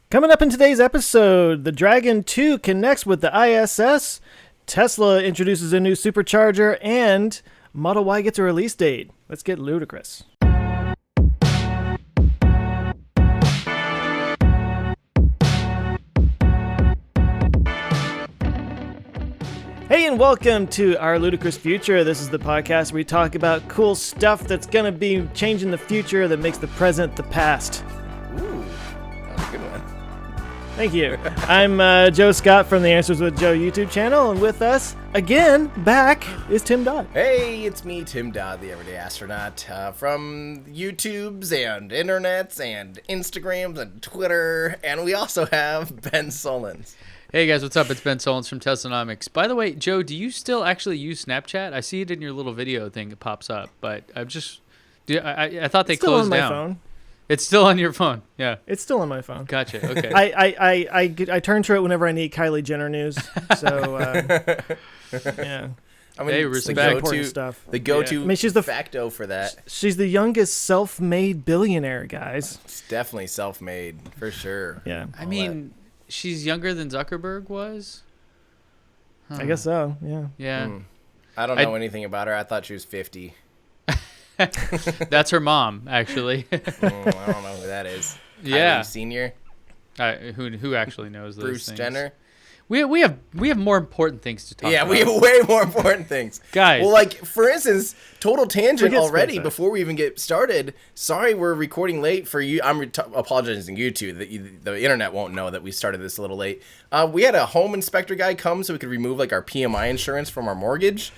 Coming up in today's episode, the Dragon 2 connects with the ISS, Tesla introduces a new supercharger, and Model Y gets a release date. Let's get ludicrous. Hey, and welcome to Our Ludicrous Future. This is the podcast where we talk about cool stuff that's going to be changing the future that makes the present the past. Ooh, that was a good one. Thank you. I'm Joe Scott from the Answers with Joe YouTube channel, and with us, again, back, is Tim Dodd. Hey, it's me, Tim Dodd, the Everyday Astronaut, from YouTubes and internets and Instagrams and Twitter, and we also have Ben Solons. Hey guys, what's up? It's Ben Solons from Teslanomics. By the way, Joe, do you still actually use Snapchat? I see it in your little video thing. It pops up, but I thought they closed down. It's still on my phone. It's still on your phone. Yeah. It's still on my phone. Gotcha. Okay. I turn to it whenever I need Kylie Jenner news. So yeah. I mean, hey, respect. The go-to I mean, she's the facto for that. She's the youngest self-made billionaire, guys. It's definitely self-made for sure. Yeah. I mean, she's younger than Zuckerberg was. I guess so. Yeah. Yeah. I don't know anything about her. I thought she was 50. That's her mom, actually. I don't know who that is. Yeah. Kylie Senior. Who actually knows those Bruce things? Jenner. We have more important things to talk about. Yeah, we have way more important things. Guys. Well, like, for instance, total tangent already SpaceX. before we even get started. Sorry we're recording late for you. I'm apologizing to you two. The internet won't know that we started this a little late. We had a home inspector guy come so we could remove, like, our PMI insurance from our mortgage.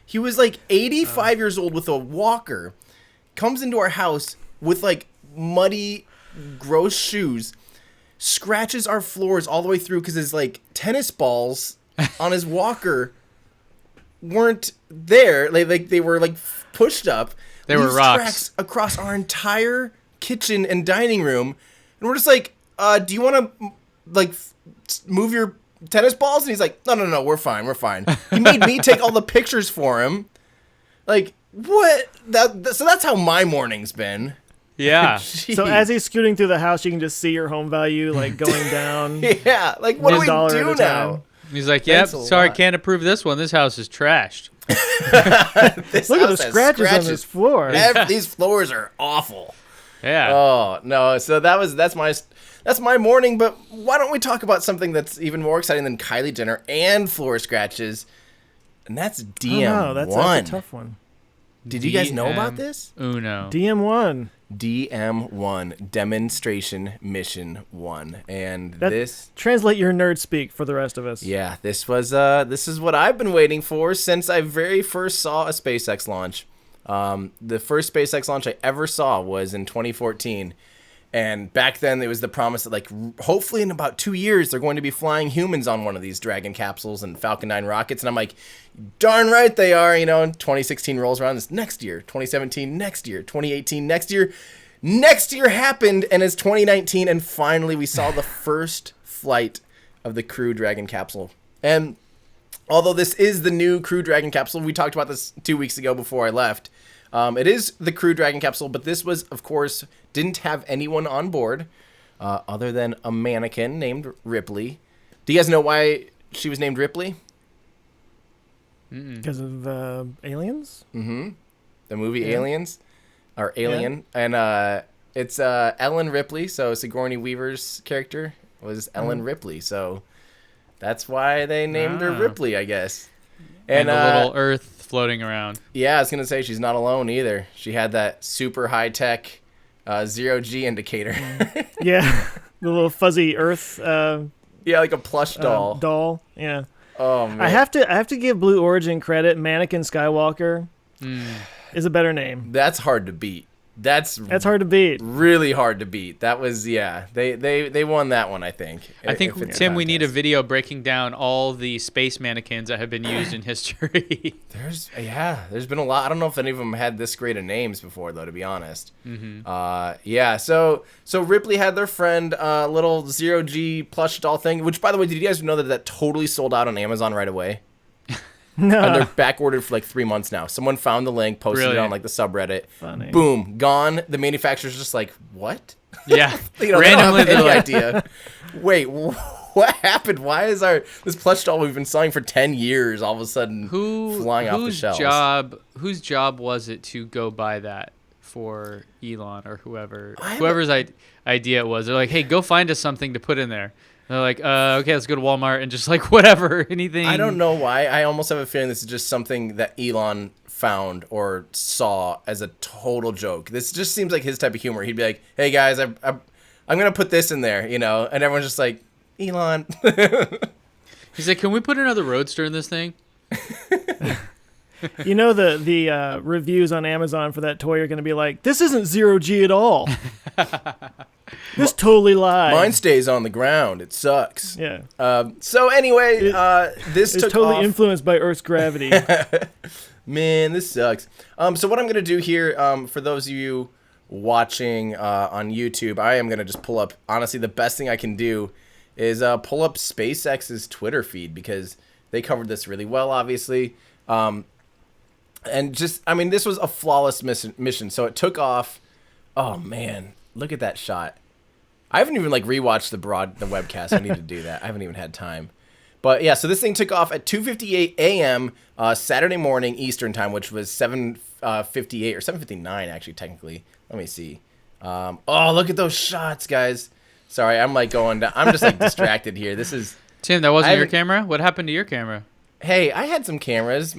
He was, like, 85 years old with a walker. Comes into our house with, like, muddy, gross shoes. Scratches our floors all the way through because his, like, tennis balls on his walker weren't there. They were, like, pushed up. They were rocks. Cracks across our entire kitchen and dining room. And we're just like, do you want to, like, move your tennis balls? And he's like, no, we're fine. He made me take all the pictures for him. Like, what? So that's how my morning's been. Yeah. So as he's scooting through the house, you can just see your home value like going down. Yeah. Like, what do we do now? He's like, yep, sorry, can't approve this one. This house is trashed. Look at the scratches on this floor. These floors are awful. Yeah. Oh, no. So that's my morning, but why don't we talk about something that's even more exciting than Kylie Jenner and floor scratches? And that's DM1. That's a tough one. Did you guys know about this? Uno. DM1. DM1, Demonstration Mission 1. And this... Translate your nerd speak for the rest of us. Yeah, this is what I've been waiting for since I very first saw a SpaceX launch. The first SpaceX launch I ever saw was in 2014. And back then, it was the promise that, like, hopefully in about 2 years, they're going to be flying humans on one of these Dragon capsules and Falcon 9 rockets. And I'm like, darn right they are, you know. And 2016 rolls around, this next year, 2017 next year, 2018 next year. Next year happened, and it's 2019, and finally we saw the first flight of the Crew Dragon capsule. And although this is the new Crew Dragon capsule, we talked about this 2 weeks ago before I left. It is the Crew Dragon capsule, but this was, of course, didn't have anyone on board other than a mannequin named Ripley. Do you guys know why she was named Ripley? Because of aliens? Mm-hmm. The movie Aliens, or Alien. Yeah. And it's Ellen Ripley, so Sigourney Weaver's character was Ellen Ripley. So that's why they named her Ripley, I guess. And a little Earth floating around. Yeah, I was going to say she's not alone either. She had that super high-tech zero-G indicator. Yeah, the little fuzzy Earth. Yeah, like a plush doll. Doll, yeah. Oh, man. I have to give Blue Origin credit. Mannequin Skywalker is a better name. That's hard to beat. That's hard to beat. Really hard to beat. That was, yeah. They won that one, I think. I think, Tim, we need a video breaking down all the space mannequins that have been used in history. There's been a lot. I don't know if any of them had this great of names before, though, to be honest. Mm-hmm. Yeah, so Ripley had their friend, little zero-G plush doll thing, which, by the way, did you guys know that totally sold out on Amazon right away? No. And they're back ordered for like 3 months now. Someone found the link, posted it on like the subreddit. Funny. Boom, gone. The manufacturer's just like, what? Yeah. They don't have any idea. Wait, what happened? Why is this plush doll we've been selling for 10 years all of a sudden flying off the shelves? Whose job was it to go buy that for Elon or whoever's idea it was? They're like, hey, go find us something to put in there. They're like, okay, let's go to Walmart and just like whatever, anything. I don't know why. I almost have a feeling this is just something that Elon found or saw as a total joke. This just seems like his type of humor. He'd be like, hey guys, I'm going to put this in there, and everyone's just like, Elon. He's like, can we put another Roadster in this thing? The reviews on Amazon for that toy are going to be like, this isn't 0G at all. This totally lies. Mine stays on the ground. It sucks. Yeah. So anyway, this is took totally off. Influenced by Earth's gravity. Man, this sucks. So what I'm going to do here, for those of you watching on YouTube, I am going to just pull up, honestly, the best thing I can do is pull up SpaceX's Twitter feed, because they covered this really well, obviously. And just, this was a flawless mission. So it took off. Oh, man. Look at that shot. I haven't even rewatched the webcast. I need to do that. I haven't even had time. But yeah, so this thing took off at 2:58 a.m. Saturday morning Eastern time, which was 7:58 or 7:59 actually technically. Let me see. Oh, look at those shots, guys. Sorry, I'm going down. I'm just distracted here. This is Tim. That wasn't your camera. What happened to your camera? Hey, I had some cameras.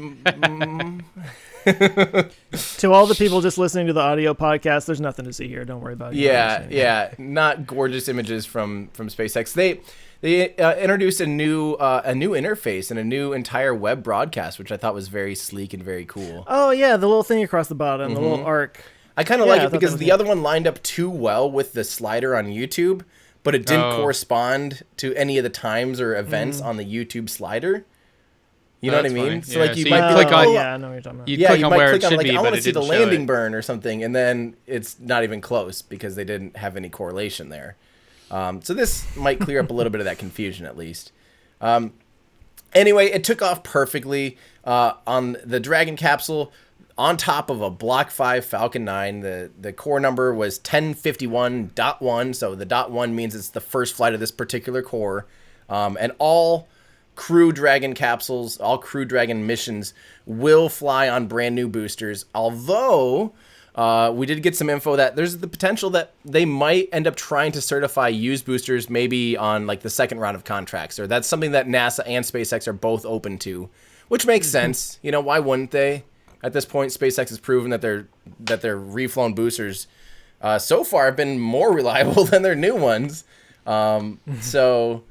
To all the people just listening to the audio podcast, there's nothing to see here. Don't worry about it. Yeah. Not gorgeous images from SpaceX. They introduced a new interface and a new entire web broadcast, which I thought was very sleek and very cool. Oh yeah, the little thing across the bottom, the little arc. I kind of like it because the other one lined up too well with the slider on YouTube, but it didn't correspond to any of the times or events on the YouTube slider. You know what I mean? Funny. So yeah, you so might click on. Yeah, I know what you're talking about. You click on where it should be, I but want it to see the didn't show landing it. burn or something, and then it's not even close because they didn't have any correlation there. So this might clear up a little bit of that confusion at least. Anyway, it took off perfectly on the Dragon capsule on top of a Block 5 Falcon 9. The core number was 1051.1, so the .1 means it's the first flight of this particular core. And all Crew Dragon capsules, all Crew Dragon missions will fly on brand new boosters, although we did get some info that there's the potential that they might end up trying to certify used boosters maybe on the second round of contracts, or that's something that NASA and SpaceX are both open to, which makes sense. Why wouldn't they? At this point, SpaceX has proven that their reflown boosters so far have been more reliable than their new ones. So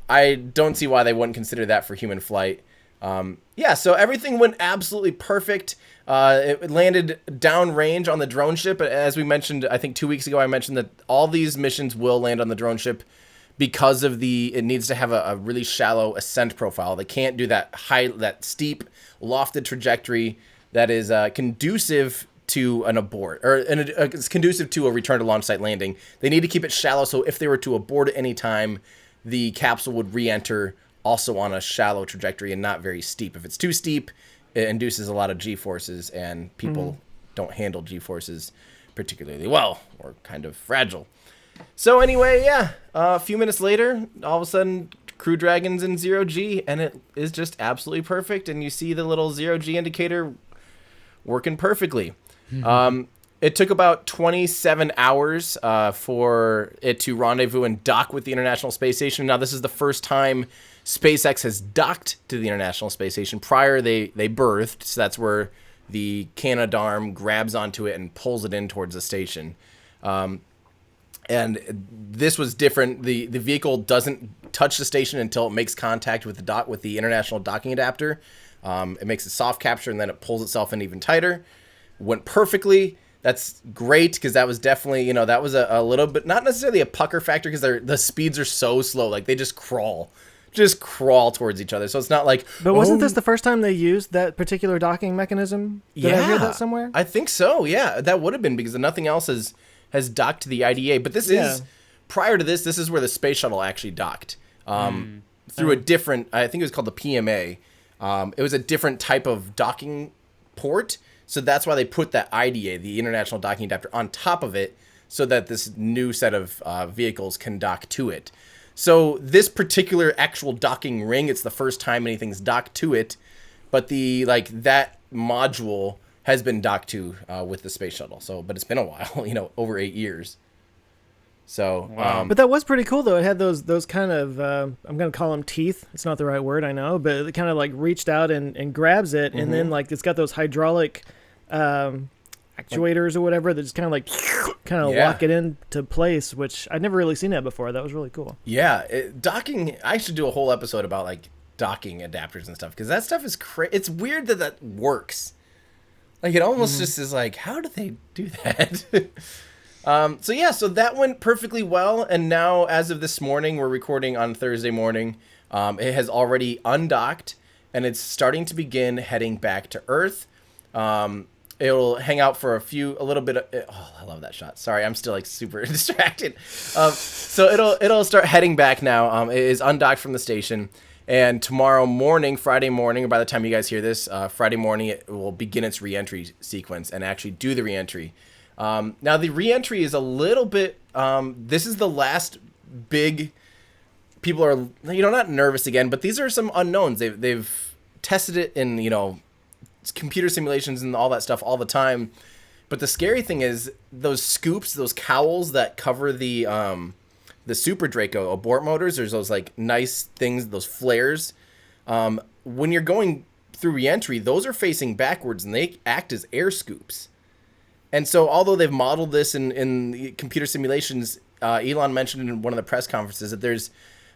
I don't see why they wouldn't consider that for human flight. So everything went absolutely perfect. It landed downrange on the drone ship. As we mentioned, I think 2 weeks ago, I mentioned that all these missions will land on the drone ship because of it needs to have a really shallow ascent profile. They can't do that steep, lofted trajectory that is conducive to an abort, or it's conducive to a return to launch site landing. They need to keep it shallow, so if they were to abort at any time, the capsule would re-enter also on a shallow trajectory and not very steep. If it's too steep, it induces a lot of G-forces, and people don't handle G-forces particularly well, or kind of fragile. So anyway, a few minutes later, all of a sudden, Crew Dragon's in 0G, and it is just absolutely perfect, and you see the little 0G indicator working perfectly. It took about 27 hours for it to rendezvous and dock with the International Space Station. Now, this is the first time SpaceX has docked to the International Space Station. Prior, they berthed, so that's where the Canadarm grabs onto it and pulls it in towards the station. And this was different. The vehicle doesn't touch the station until it makes contact with the International Docking Adapter. It makes a soft capture, and then it pulls itself in even tighter. Went perfectly. That's great, because that was definitely, that was a little bit, not necessarily a pucker factor, because the speeds are so slow. They just crawl towards each other. So it's not like. But wasn't this the first time they used that particular docking mechanism? Did I hear that somewhere? I think so. Yeah, that would have been, because nothing else has docked to the IDA. But this is prior to this. This is where the space shuttle actually docked through a different. I think it was called the PMA. It was a different type of docking port. So that's why they put that IDA, the International Docking Adapter, on top of it, so that this new set of vehicles can dock to it. So this particular actual docking ring, it's the first time anything's docked to it, but that module has been docked to with the space shuttle. So, but it's been a while, over 8 years. So, Wow. But that was pretty cool, though. It had those kind of, I'm going to call them teeth. It's not the right word, I know, but it kind of like reached out and grabs it. And then like it's got those hydraulic actuators or whatever that just kind of lock it into place, which I'd never really seen that before. That was really cool. Yeah. Docking, I should do a whole episode about like docking adapters and stuff, because that stuff is it's weird that works. Like it almost just is like, how do they do that? So that went perfectly well, and now as of this morning, we're recording on Thursday morning, it has already undocked, and it's starting to begin heading back to Earth. It'll hang out for a little bit. I love that shot. Sorry, I'm still like super distracted. So it'll start heading back now. It is undocked from the station, and tomorrow morning, Friday morning, or by the time you guys hear this, Friday morning, it will begin its reentry sequence and actually do the reentry. Now the reentry is a little bit, this is the last big, people are, not nervous again, but these are some unknowns. They've tested it in, computer simulations and all that stuff all the time. But the scary thing is those scoops, those cowls that cover the Super Draco abort motors, there's those like nice things, those flares. When you're going through reentry, those are facing backwards and they act as air scoops. And so, although they've modeled this in computer simulations, Elon mentioned in one of the press conferences that there's,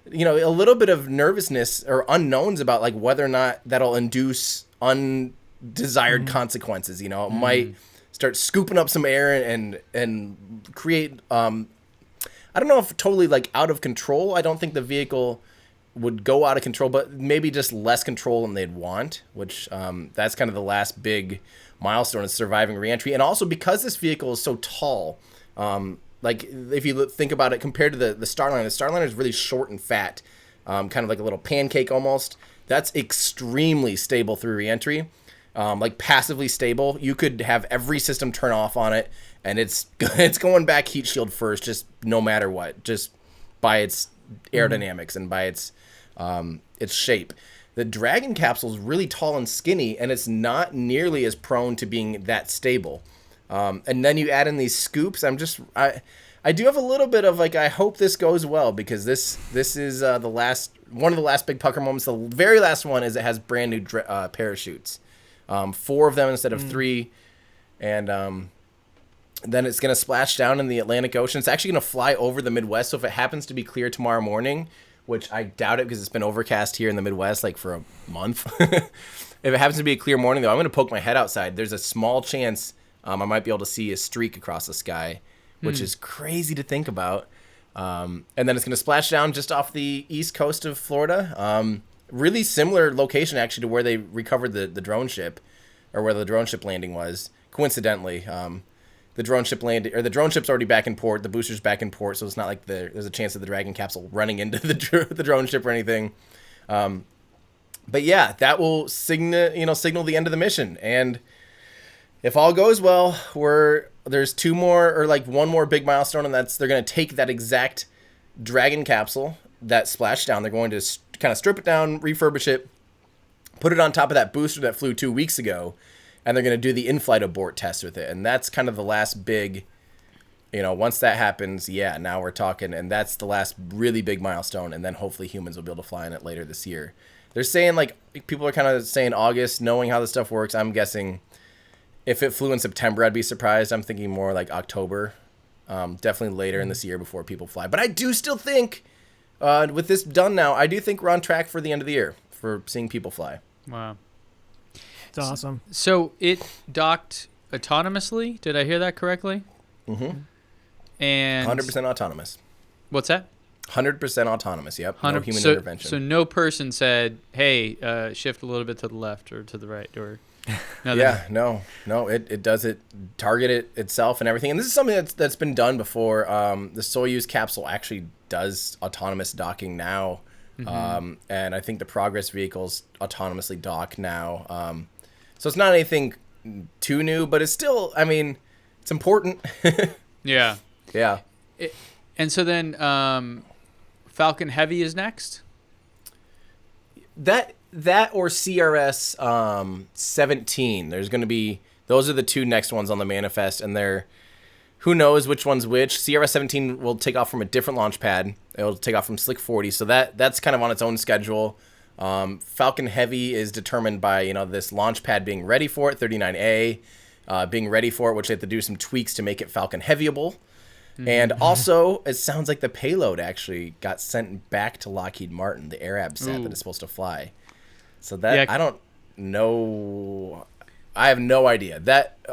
a little bit of nervousness or unknowns about like whether or not that'll induce undesired consequences. It might start scooping up some air and create. I don't know if totally like out of control. I don't think the vehicle would go out of control, but maybe just less control than they'd want. Which that's kind of the last big milestone is surviving reentry. And also because this vehicle is so tall, like if you think about it compared to the Starliner is really short and fat, kind of like a little pancake almost. That's extremely stable through reentry, like passively stable. You could have every system turn off on it and it's going back heat shield first, just no matter what, just by its aerodynamics and by its shape. The Dragon capsule is really tall and skinny, and it's not nearly as prone to being that stable. And then you add in these scoops. I do have a little bit of like, I hope this goes well, because this is one of the last big pucker moments. The very last one is it has brand new parachutes, 4 of them instead of 3, and then it's gonna splash down in the Atlantic Ocean. It's actually gonna fly over the Midwest. So if it happens to be clear tomorrow morning, which I doubt it because it's been overcast here in the Midwest like for a month. If it happens to be a clear morning, though, I'm going to poke my head outside. There's a small chance I might be able to see a streak across the sky, which is crazy to think about. And then it's going to splash down just off the east coast of Florida. Really similar location, actually, to where they recovered the drone ship, or where the drone ship landing was, coincidentally. The drone ship landed, or the drone ship's already back in port. The booster's back in port, so it's not like there's a chance of the Dragon capsule running into the drone ship or anything. But yeah, that will signal the end of the mission. And if all goes well, there's 2 more, or like 1 more big milestone, and that's they're going to take that exact Dragon capsule that splashed down. They're going to kind of strip it down, refurbish it, put it on top of that booster that flew 2 weeks ago. And they're going to do the in-flight abort test with it. And that's kind of the last big, once that happens, now we're talking. And that's the last really big milestone. And then hopefully humans will be able to fly in it later this year. They're saying, like, people are kind of saying August, knowing how this stuff works. I'm guessing if it flew in September, I'd be surprised. I'm thinking more like October. Definitely later in this year before people fly. But I do still think, with this done now, I do think we're on track for the end of the year for seeing people fly. Wow. It's awesome. So it docked autonomously. Did I hear that correctly? Mm-hmm. And 100% autonomous. What's that? 100% autonomous. Yep. No human intervention. So no person said, "Hey, shift a little bit to the left or to the right," or no. It does it, target it itself and everything. And this is something that's been done before. The Soyuz capsule actually does autonomous docking now, and I think the Progress vehicles autonomously dock now. So it's not anything too new, but it's still, it's important. Yeah. Yeah. And so then, Falcon Heavy is next? That or CRS 17. There's going to be, those are the two next ones on the manifest, and they're, who knows which one's which. CRS 17 will take off from a different launch pad. It'll take off from Slick 40, so that's kind of on its own schedule. Falcon Heavy is determined by, this launch pad being ready for it, 39A, being ready for it, which they have to do some tweaks to make it Falcon Heavyable. And also, it sounds like the payload actually got sent back to Lockheed Martin, the Arabsat that is supposed to fly. So that, I don't know. I have no idea.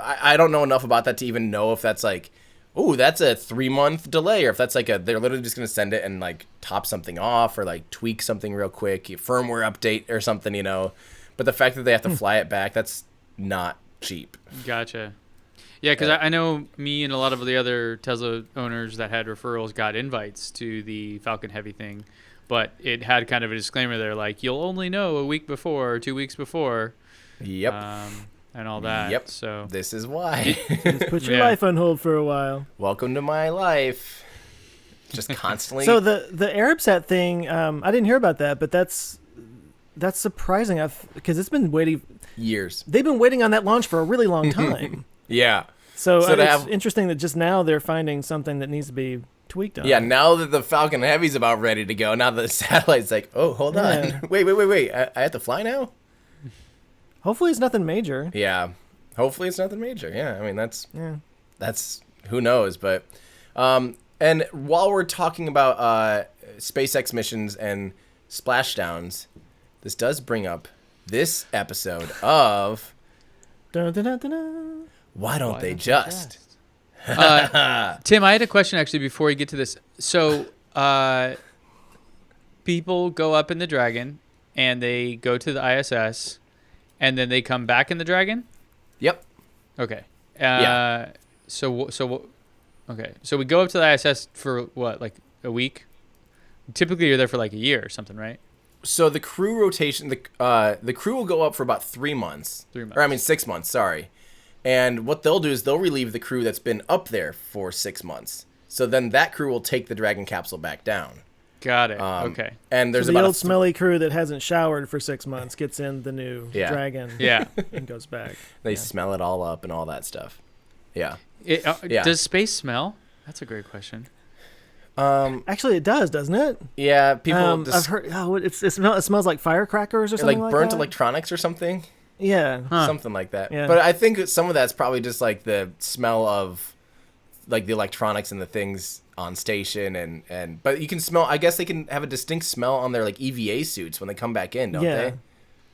I don't know enough about that to even know if that's like, that's a 3-month delay, or if that's like they're literally just going to send it and like top something off or like tweak something real quick, firmware update or something, But the fact that they have to fly it back, that's not cheap. Gotcha. Yeah, because I know me and a lot of the other Tesla owners that had referrals got invites to the Falcon Heavy thing, but it had kind of a disclaimer there, like, you'll only know a week before or 2 weeks before. Yep. And all that. Yep. So this is why. Just put your life on hold for a while. Welcome to my life. Just constantly. So the Arabsat thing, I didn't hear about that, but that's surprising. Because it's been waiting years. They've been waiting on that launch for a really long time. Yeah. So it's interesting that just now they're finding something that needs to be tweaked on. Yeah, now that the Falcon Heavy's about ready to go, now the satellite's like, oh, hold on. Wait. I have to fly now? Hopefully it's nothing major. Yeah. Hopefully it's nothing major. Yeah, I mean, that's who knows. But, and while we're talking about SpaceX missions and splashdowns, this does bring up this episode of... Dun, dun, dun, dun, dun. Why don't they just? Tim, I had a question actually before you get to this. So, people go up in the Dragon, and they go to the ISS, and then they come back in the Dragon? Yep. Okay. Yeah. So we go up to the ISS for what, like a week? Typically, you're there for like a year or something, right? So the crew rotation, the crew will go up for about 3 months. 3 months. Or 6 months, sorry. And what they'll do is they'll relieve the crew that's been up there for 6 months. So then that crew will take the Dragon capsule back down. Got it. Okay. And there's so the about old smelly crew that hasn't showered for 6 months gets in the new Dragon. Yeah. And goes back. They smell it all up and all that stuff. Yeah. Does space smell? That's a great question. Actually, it does, doesn't it? Yeah. People. I've heard. It smells like firecrackers or something like burnt that. electronics or something. Yeah. Something like that. Yeah. But I think some of that's probably just like the smell of like the electronics and the things on station and but you can smell, I guess they can have a distinct smell on their like EVA suits when they come back in, don't they?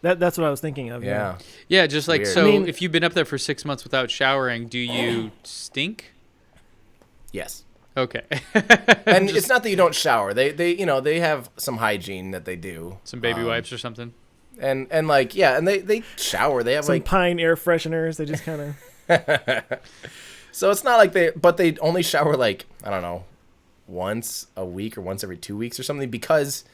That's what I was thinking of. Yeah, just like Weird. so if you've been up there for 6 months without showering, do you stink? Yes. Okay. And it's not that you don't shower. They have some hygiene that they do. Some baby wipes or something. And they shower. They have some like Pine air fresheners. They just kind of. So it's not like they only shower like, I don't know, once a week or once every 2 weeks or something because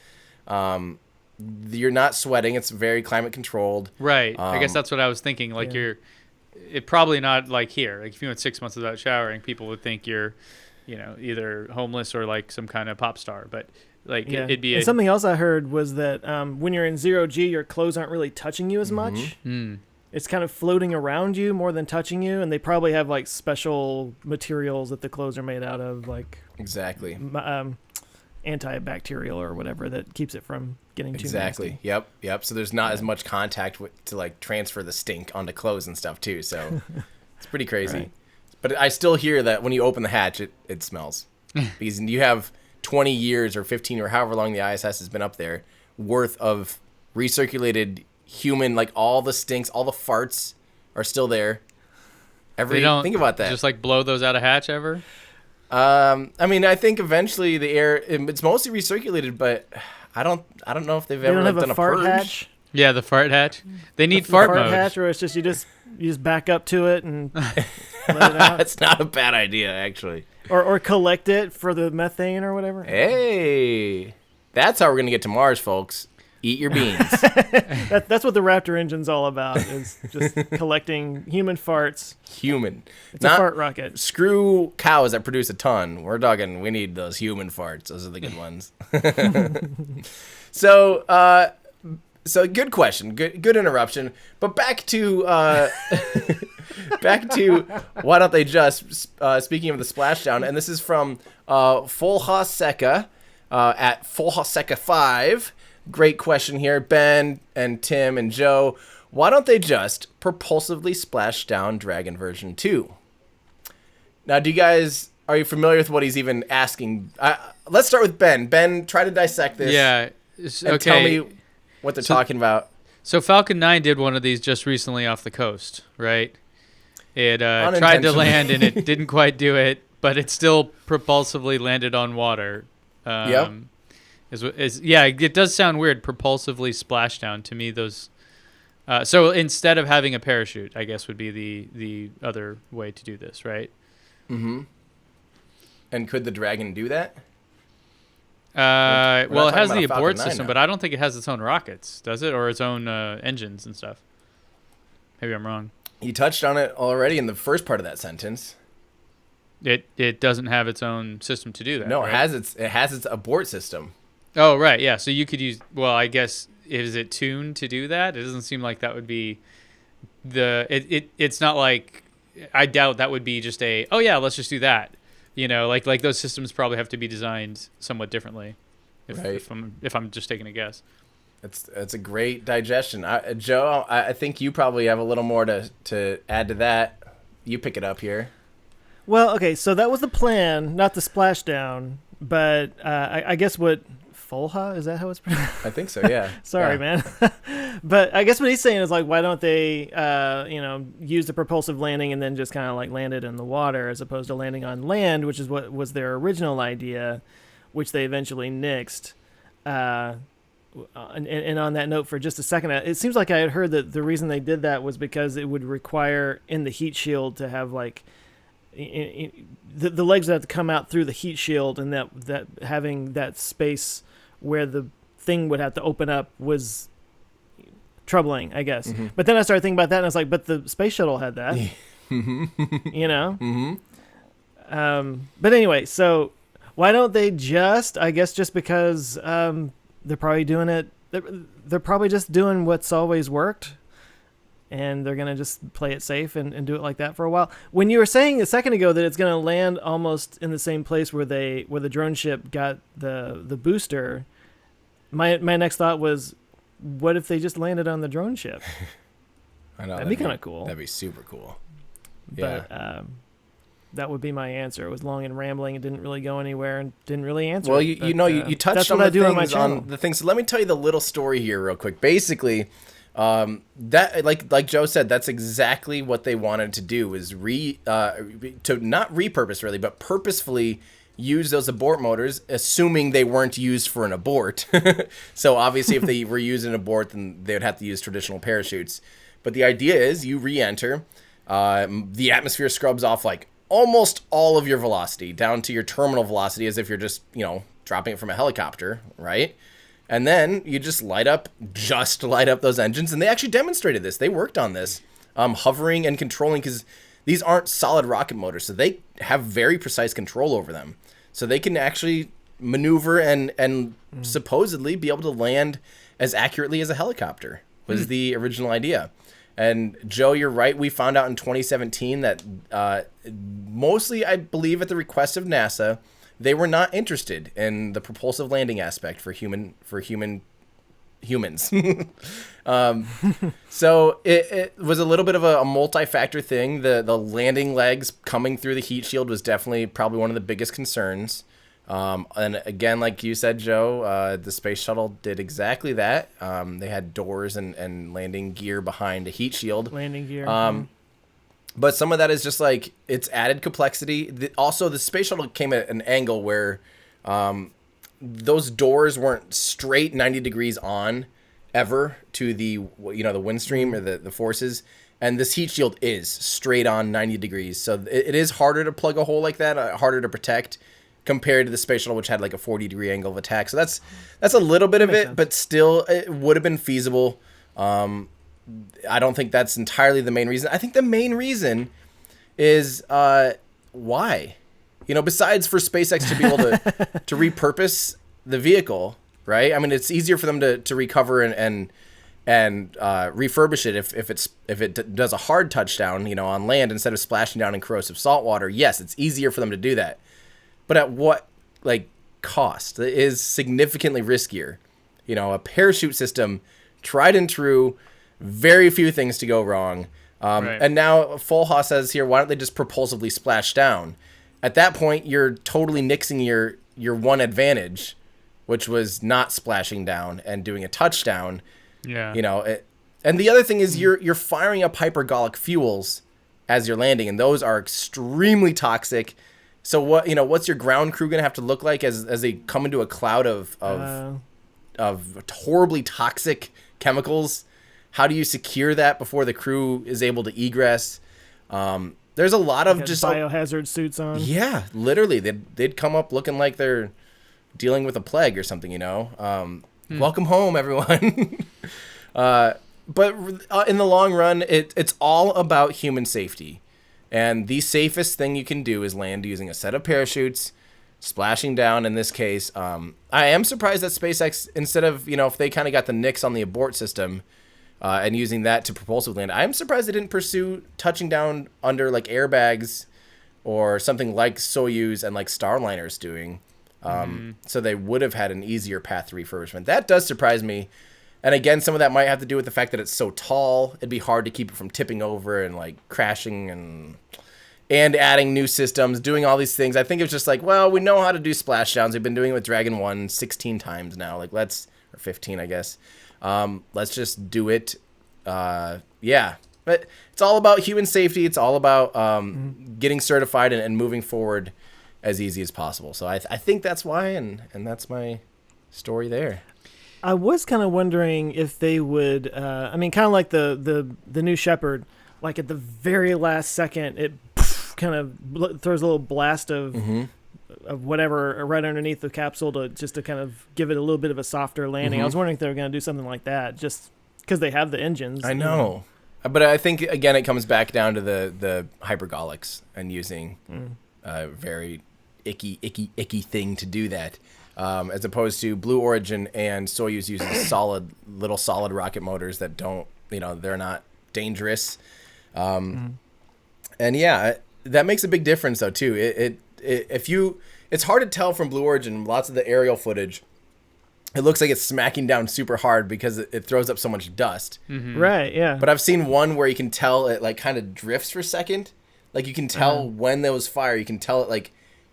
you're not sweating. It's very climate controlled. Right. I guess that's what I was thinking. Like it probably not like here. Like if you went 6 months without showering, people would think you're, either homeless or like some kind of pop star. But like it'd be and something else I heard was that when you're in 0G, your clothes aren't really touching you as much. It's kind of floating around you more than touching you, and they probably have like special materials that the clothes are made out of, like exactly antibacterial or whatever that keeps it from getting too nasty. Yep. So there's not as much contact to like transfer the stink onto clothes and stuff too. So it's pretty crazy. Right. But I still hear that when you open the hatch, it smells because you have 20 years or 15 or however long the ISS has been up there worth of recirculated human, like all the stinks, all the farts are still there. Think about that. Just like blow those out of hatch ever? I think eventually the air, it's mostly recirculated, but I don't know if they've ever done a fart purge. Hatch? Yeah, the fart hatch. They need fart mode. Hatch, or it's just you just back up to it and let it out. That's not a bad idea, actually. Or collect it for the methane or whatever. Hey, that's how we're gonna get to Mars, folks. Eat your beans. That's what the Raptor engine's all about, is just collecting human farts. It's a fart rocket. Screw cows that produce a ton. We're talking, we need those human farts. Those are the good ones. So good question. Good interruption. But back to why don't they just, speaking of the splashdown, and this is from Folha Seca at Folha Seca 5. Great question here, Ben and Tim and Joe. Why don't they just propulsively splash down Dragon version 2? Now, are you familiar with what he's even asking? Let's start with Ben. Ben, try to dissect this. Yeah. And tell me what they're talking about. So Falcon 9 did one of these just recently off the coast, right? It tried to land and it didn't quite do it, but it still propulsively landed on water. Yep. It does sound weird, propulsively splashdown. To me, those... so instead of having a parachute, I guess would be the other way to do this, right? Mm-hmm. And could the Dragon do that? Well, it has the abort system, but I don't think it has its own rockets, does it? Or its own engines and stuff. Maybe I'm wrong. You touched on it already in the first part of that sentence. It doesn't have its own system to do that. No, right? it has its abort system. Oh, right, yeah. So you could use... Well, I guess... Is it tuned to do that? It doesn't seem like that would be it's not like... I doubt that would be just oh yeah, let's just do that. You know, like those systems probably have to be designed somewhat differently. If I'm just taking a guess. It's a great digestion. Joe, I think you probably have a little more to add to that. You pick it up here. Well, okay, so that was the plan, not the splashdown, but I guess what... Folha? Is that how it's pronounced? I think so, yeah. Sorry, man. But I guess what he's saying is, like, why don't they, use the propulsive landing and then just kind of, like, land it in the water as opposed to landing on land, which is what was their original idea, which they eventually nixed. And on that note, for just a second, it seems like I had heard that the reason they did that was because it would require in the heat shield to have, like, the legs would have to come out through the heat shield, and that having that space where the thing would have to open up was troubling, I guess. Mm-hmm. But then I started thinking about that, and I was like, but the space shuttle had that. You know? Mm-hmm. But anyway, so why don't they just because they're probably doing it, they're probably just doing what's always worked, and they're going to just play it safe and do it like that for a while. When you were saying a second ago that it's going to land almost in the same place where the drone ship got the booster, my next thought was, what if they just landed on the drone ship? I know. That'd be kind of cool. That'd be super cool. Yeah. But that would be my answer. It was long and rambling. It didn't really go anywhere and didn't really answer. Well, you touched on the things. So let me tell you the little story here real quick. Basically, that like Joe said, that's exactly what they wanted to do, is to not repurpose really, but purposefully use those abort motors, assuming they weren't used for an abort. So obviously if they were used in an abort, then they would have to use traditional parachutes. But the idea is you re-enter, the atmosphere scrubs off like almost all of your velocity down to your terminal velocity, as if you're just, dropping it from a helicopter, right? And then you just light up those engines. And they actually demonstrated this. They worked on this, hovering and controlling, because these aren't solid rocket motors. So they have very precise control over them. So they can actually maneuver and supposedly be able to land as accurately as a helicopter, was the original idea. And Joe, you're right. We found out in 2017 that mostly, I believe, at the request of NASA, they were not interested in the propulsive landing aspect for humans. So it was a little bit of a multi-factor thing. The landing legs coming through the heat shield was definitely probably one of the biggest concerns. And again, like you said, Joe, the space shuttle did exactly that. They had doors and landing gear behind a heat shield. Landing gear. But some of that is just like, it's added complexity. Also, the space shuttle came at an angle where those doors weren't straight 90 degrees on ever to the wind stream or the forces. And this heat shield is straight on 90 degrees. So it is harder to plug a hole like that, harder to protect. compared to the space shuttle, which had like a 40-degree angle of attack. So that's a little bit of it, sense. But still, it would have been feasible. I don't think that's entirely the main reason. I think the main reason is why? Besides for SpaceX to be able to repurpose the vehicle, right? I mean, it's easier for them to recover and refurbish it if it does a hard touchdown, on land instead of splashing down in corrosive salt water. Yes, it's easier for them to do that. But at what cost? It is significantly riskier. A parachute system, tried and true, very few things to go wrong. Right. And now Folha says here, why don't they just propulsively splash down? At that point, you're totally nixing your one advantage, which was not splashing down and doing a touchdown. Yeah. And the other thing is you're firing up hypergolic fuels as you're landing, and those are extremely toxic. So what's your ground crew gonna have to look like as they come into a cloud of horribly toxic chemicals? How do you secure that before the crew is able to egress? There's a lot of just biohazard suits on. Yeah, literally, they'd come up looking like they're dealing with a plague or something. Welcome home, everyone. But in the long run, it's all about human safety. And the safest thing you can do is land using a set of parachutes, splashing down in this case. I am surprised that SpaceX, instead of, if they kind of got the nix on the abort system and using that to propulsive land, I'm surprised they didn't pursue touching down under airbags or something like Soyuz and Starliner's doing. So they would have had an easier path to refurbishment. That does surprise me. And again, some of that might have to do with the fact that it's so tall. It'd be hard to keep it from tipping over and crashing and adding new systems, doing all these things. I think it's just we know how to do splashdowns. We've been doing it with Dragon 1 16 times now. Or 15, I guess. Let's just do it. Yeah. But it's all about human safety. It's all about getting certified and moving forward as easy as possible. So I think that's why, and that's my story there. I was kind of wondering if they would, kind of like the New Shepard, at the very last second, it kind of throws a little blast of whatever right underneath the capsule to kind of give it a little bit of a softer landing. I was wondering if they were going to do something like that, just because they have the engines. I know. But I think, again, it comes back down to the hypergolics and using a very icky thing to do that. As opposed to Blue Origin and Soyuz using solid rocket motors that don't, they're not dangerous. And yeah, that makes a big difference though too. It's hard to tell from Blue Origin, lots of the aerial footage, it looks like it's smacking down super hard because it throws up so much dust. Right, yeah. But I've seen one where you can tell it kind of drifts for a second. You can tell when those fire, you can tell it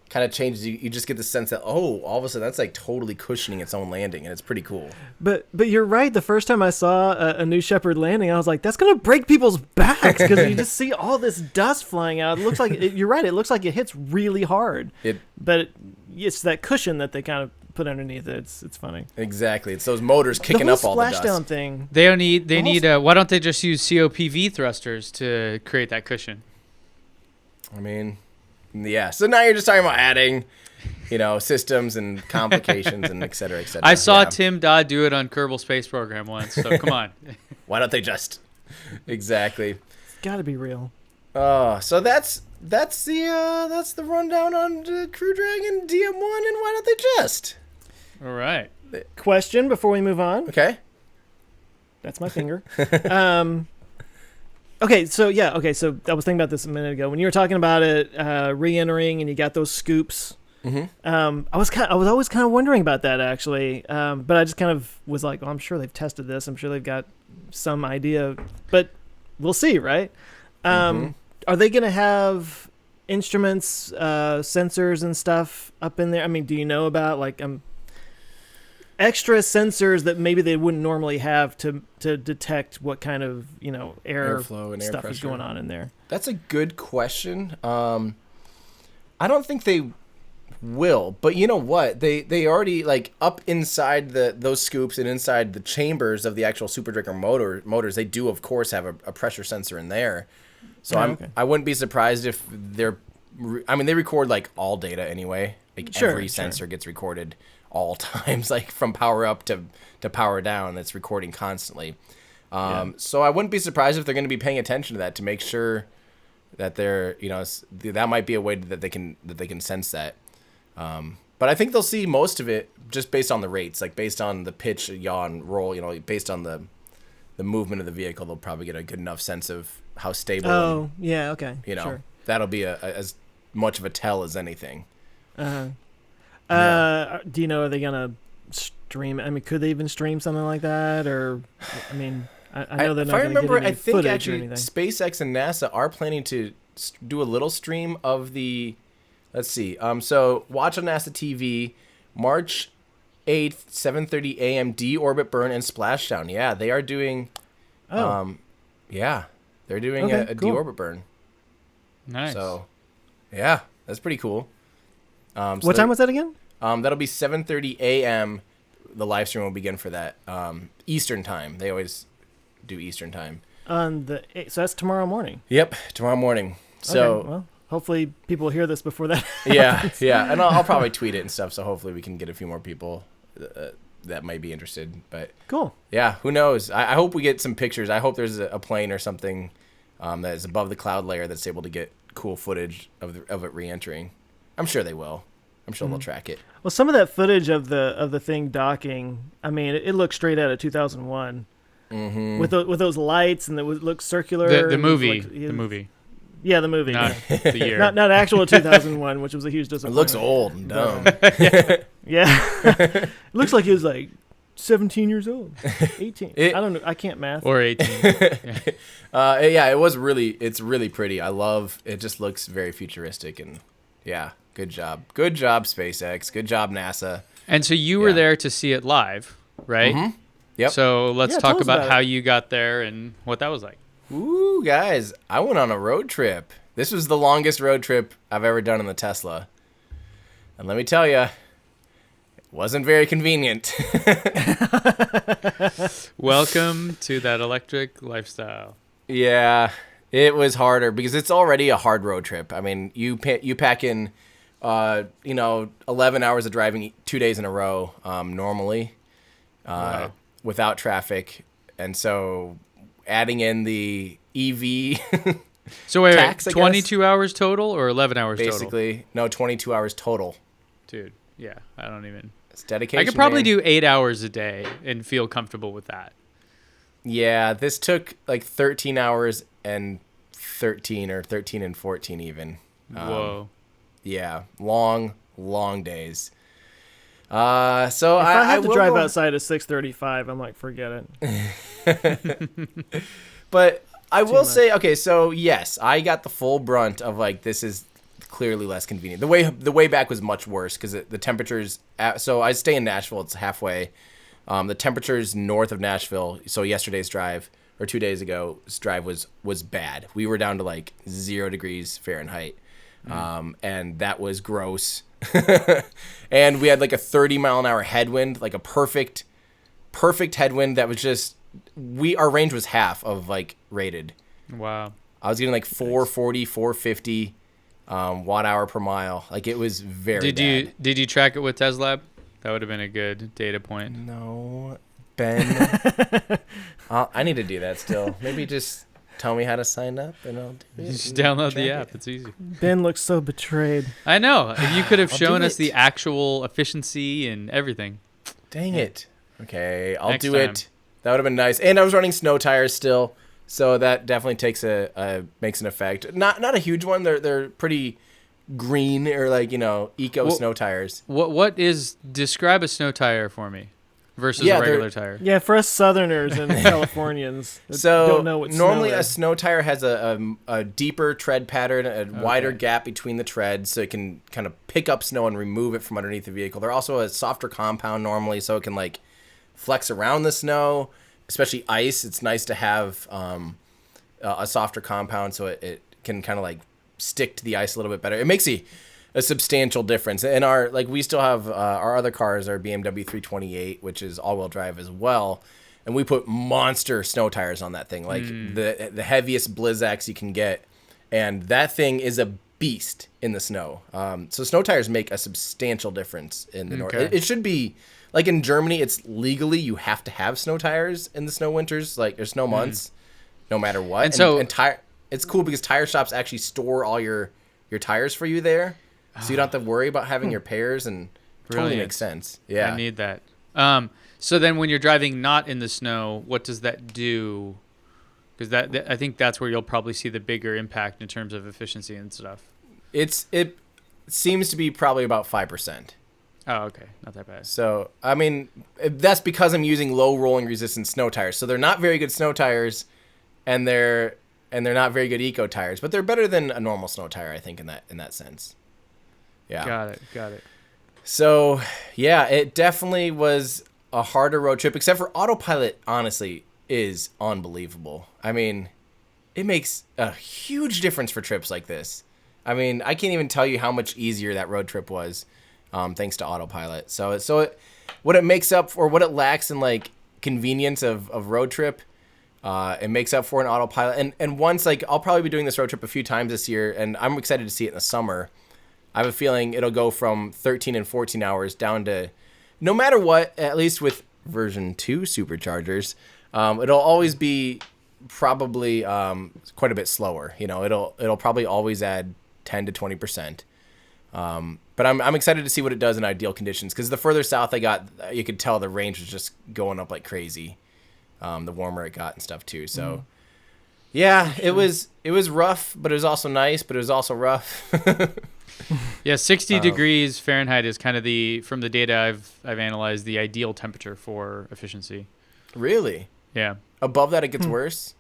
kind of changes. You just get the sense that all of a sudden that's totally cushioning its own landing, and it's pretty cool. But you're right. The first time I saw a New Shepard landing, I was like, that's gonna break people's backs because you just see all this dust flying out. It looks like you're right. It looks like it hits really hard. But it's that cushion that they kind of put underneath it. It's funny. Exactly. It's those motors kicking up all the dust. The splashdown thing. They need. Why don't they just use COPV thrusters to create that cushion? I mean. Yeah, so now you're just talking about adding, systems and complications and et cetera, et cetera. I saw Tim Dodd do it on Kerbal Space Program once, so come on. Why don't they just? Exactly. It's got to be real. So that's the rundown on Crew Dragon DM1, and why don't they just? All right. Question before we move on. Okay. That's my finger. Okay, so I was thinking about this a minute ago when you were talking about it re-entering and you got those scoops. I was always kind of wondering about that actually, but I just kind of was like, I'm sure they've tested this. I'm sure they've got some idea, but we'll see, right? Are they going to have instruments, sensors, and stuff up in there? I mean, do you know about extra sensors that maybe they wouldn't normally have to detect what kind of airflow and stuff air is going on in there? That's a good question. I don't think they will, but you know what? They already up inside those scoops and inside the chambers of the actual Super Draco motors. They do of course have a pressure sensor in there. So I wouldn't be surprised if they record all data anyway. like Sure, every sensor gets recorded all times, like from power up to power down. That's recording constantly. So I wouldn't be surprised if they're going to be paying attention to that to make sure that they're, that might be a way that they can sense that. But I think they'll see most of it just based on the rates, like based on the pitch, yaw, and roll. Based on the movement of the vehicle, they'll probably get a good enough sense of how stable. Oh, yeah, okay. Sure. That'll be as much of a tell as anything. Do you know, are they gonna stream? I mean, could they even stream something like that? Or, I mean, I know they're not going to get any I think footage actually or anything. SpaceX and NASA are planning to do a little stream of the. Let's see. So watch on NASA TV, March 8th, 7:30 a.m. deorbit burn and splashdown. Yeah, they are doing. Yeah, they're doing a cool. deorbit burn. Nice. So, yeah, that's pretty cool. What time was that again? That'll be 7:30 a.m. The live stream will begin for that. Eastern time. They always do Eastern time. So that's tomorrow morning. Yep, tomorrow morning. So, okay, well, hopefully people hear this before that. yeah, and I'll probably tweet it and stuff. So hopefully we can get a few more people that might be interested. But cool. Yeah, who knows? I hope we get some pictures. I hope there's a plane or something that is above the cloud layer that's able to get cool footage of it re-entering. I'm sure they will. I'm sure they'll track it. Well, some of that footage of the thing docking, I mean, it looks straight out of 2001. Mm-hmm. With those lights, and it looks circular. The movie. Like, the movie. Yeah, the movie. Not the year. not actual 2001, which was a huge It disappointment. looks old and dumb. Yeah. It looks like he was like 17 years old. 18. I don't know. I can't math. Or 18. Yeah, it's really pretty. I love it. Just looks very futuristic, and yeah, good job. Good job, SpaceX. Good job, NASA. And so you were there to see it live, right? Mm-hmm. Yep. So let's tell talk us about about how it. you got there and what that was like. Ooh, guys, I went on a road trip. This was the longest road trip I've ever done in the Tesla. And let me tell you, it wasn't very convenient. Welcome to that electric lifestyle. Yeah, it was harder because it's already a hard road trip. I mean, you pack in, 11 hours of driving 2 days in a row normally Wow. without traffic. And so adding in the EV So wait, tax, I guess? 22 hours total or 11 hours total? basically, no, 22 hours total. Dude, yeah, I don't even. It's dedication. I could probably man. do 8 hours a day and feel comfortable with that. Yeah, this took like 13 hours and 13 and 14 even. Whoa. Yeah, long days. So if I had to will drive go- outside at 6:35, I'm like, forget it. But I will much. say, okay, so yes, I got the full brunt of like this is clearly less convenient. The way back was much worse because the temperatures. So I stay in Nashville. It's halfway. The temperatures north of Nashville. So yesterday's drive or 2 days ago's drive was bad. We were down to like 0 degrees Fahrenheit, and that was gross. And we had like a 30-mile-an-hour headwind, like a perfect headwind that was just our range was half of like rated. Wow. I was getting like 440, 450 watt hour per mile. Like it was very bad. Did you track it with Tesla? That would have been a good data point. No, Ben. I need to do that still. Maybe just tell me how to sign up and I'll do it. Just download the Track app. it. It's easy. Ben looks so betrayed. I know. If you could have I'll shown do us it. the actual efficiency and everything. Dang it. Okay, I'll Next do time. it. That would have been nice. And I was running snow tires still, so that definitely makes an effect. Not a huge one. They're pretty green or like eco Well, snow tires. Describe a snow tire for me versus Yeah, a they're- regular tire. Yeah, for us Southerners and Californians that So don't know what normally snow a is. snow tire has a deeper tread pattern, a wider Okay. gap between the treads, so it can kind of pick up snow and remove it from underneath the vehicle. They're also a softer compound normally, so it can like flex around the snow, especially ice. It's nice to have a softer compound so it can kind of like stick to the ice a little bit better. It makes a substantial difference. And we still have our other cars, our BMW 328, which is all-wheel drive as well. And we put monster snow tires on that thing, like the heaviest Blizzaks you can get. And that thing is a beast in the snow. So snow tires make a substantial difference in the north. Okay. It should be like in Germany, it's legally you have to have snow tires in the snow winters, like or snow months, no matter what. And so it's cool because tire shops actually store all your tires for you there, so you don't have to worry about having your pairs, and totally makes sense. Yeah, I need that. So then when you're driving not in the snow, what does that do? Because that I think that's where you'll probably see the bigger impact in terms of efficiency and stuff. It seems to be probably about 5%. Oh, okay, not that bad. So I mean, that's because I'm using low rolling resistance snow tires. So they're not very good snow tires, and they're not very good eco tires, but they're better than a normal snow tire, I think, in that sense. Yeah. Got it. So yeah, it definitely was a harder road trip, except for autopilot. Honestly, is unbelievable. I mean, it makes a huge difference for trips like this. I mean, I can't even tell you how much easier that road trip was, thanks to autopilot. What it makes up for, what it lacks in like convenience of road trip, it makes up for an autopilot. And once, like, I'll probably be doing this road trip a few times this year, and I'm excited to see it in the summer. I have a feeling it'll go from 13 and 14 hours down to, no matter what, at least with version 2 superchargers, it'll always be probably quite a bit slower. You know, it'll probably always add 10 to 20%. But I'm excited to see what it does in ideal conditions, because the further south I got, you could tell the range was just going up like crazy. The warmer it got and stuff too. So yeah, it was rough, but it was also nice, but it was also rough. Yeah, 60 degrees Fahrenheit is kind of from the data I've analyzed, the ideal temperature for efficiency. Really? Yeah. Above that, it gets worse?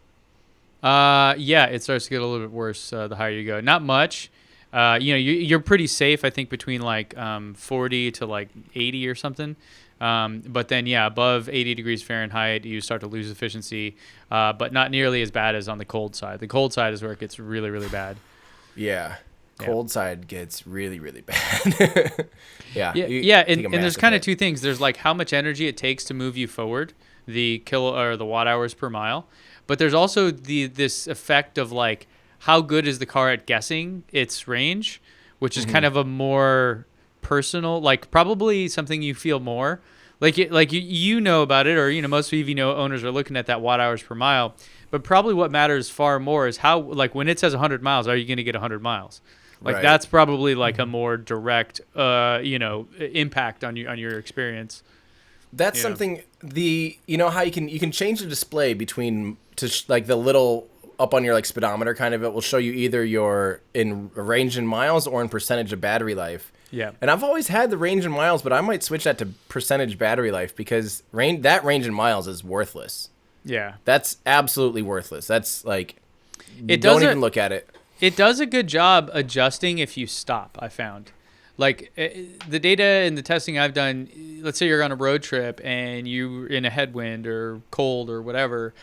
Yeah, it starts to get a little bit worse the higher you go. Not much. You're pretty safe, I think, between like 40 to like 80 or something. But then, yeah, above 80 degrees Fahrenheit, you start to lose efficiency, but not nearly as bad as on the cold side. The cold side is where it gets really, really bad. Yeah. Cold side gets really, really bad. Yeah, and there's kind of two things. There's like how much energy it takes to move you forward, the watt hours per mile. But there's also this effect of like how good is the car at guessing its range, which is kind of a more personal, like probably something you feel more like you know about it, or most EV owners are looking at that watt hours per mile. But probably what matters far more is how, like, when it says 100 miles, are you going to get 100 miles? Like right. That's probably like a more direct impact on your experience. That's something, how you can change the display between like the little up on your like speedometer kind of, it will show you either your in range in miles or in percentage of battery life. Yeah. And I've always had the range in miles, but I might switch that to percentage battery life, because that range in miles is worthless. Yeah. That's absolutely worthless. That's like, don't even look at it. It does a good job adjusting if you stop, I found. Like the data and the testing I've done, let's say you're on a road trip and you're in a headwind or cold or whatever,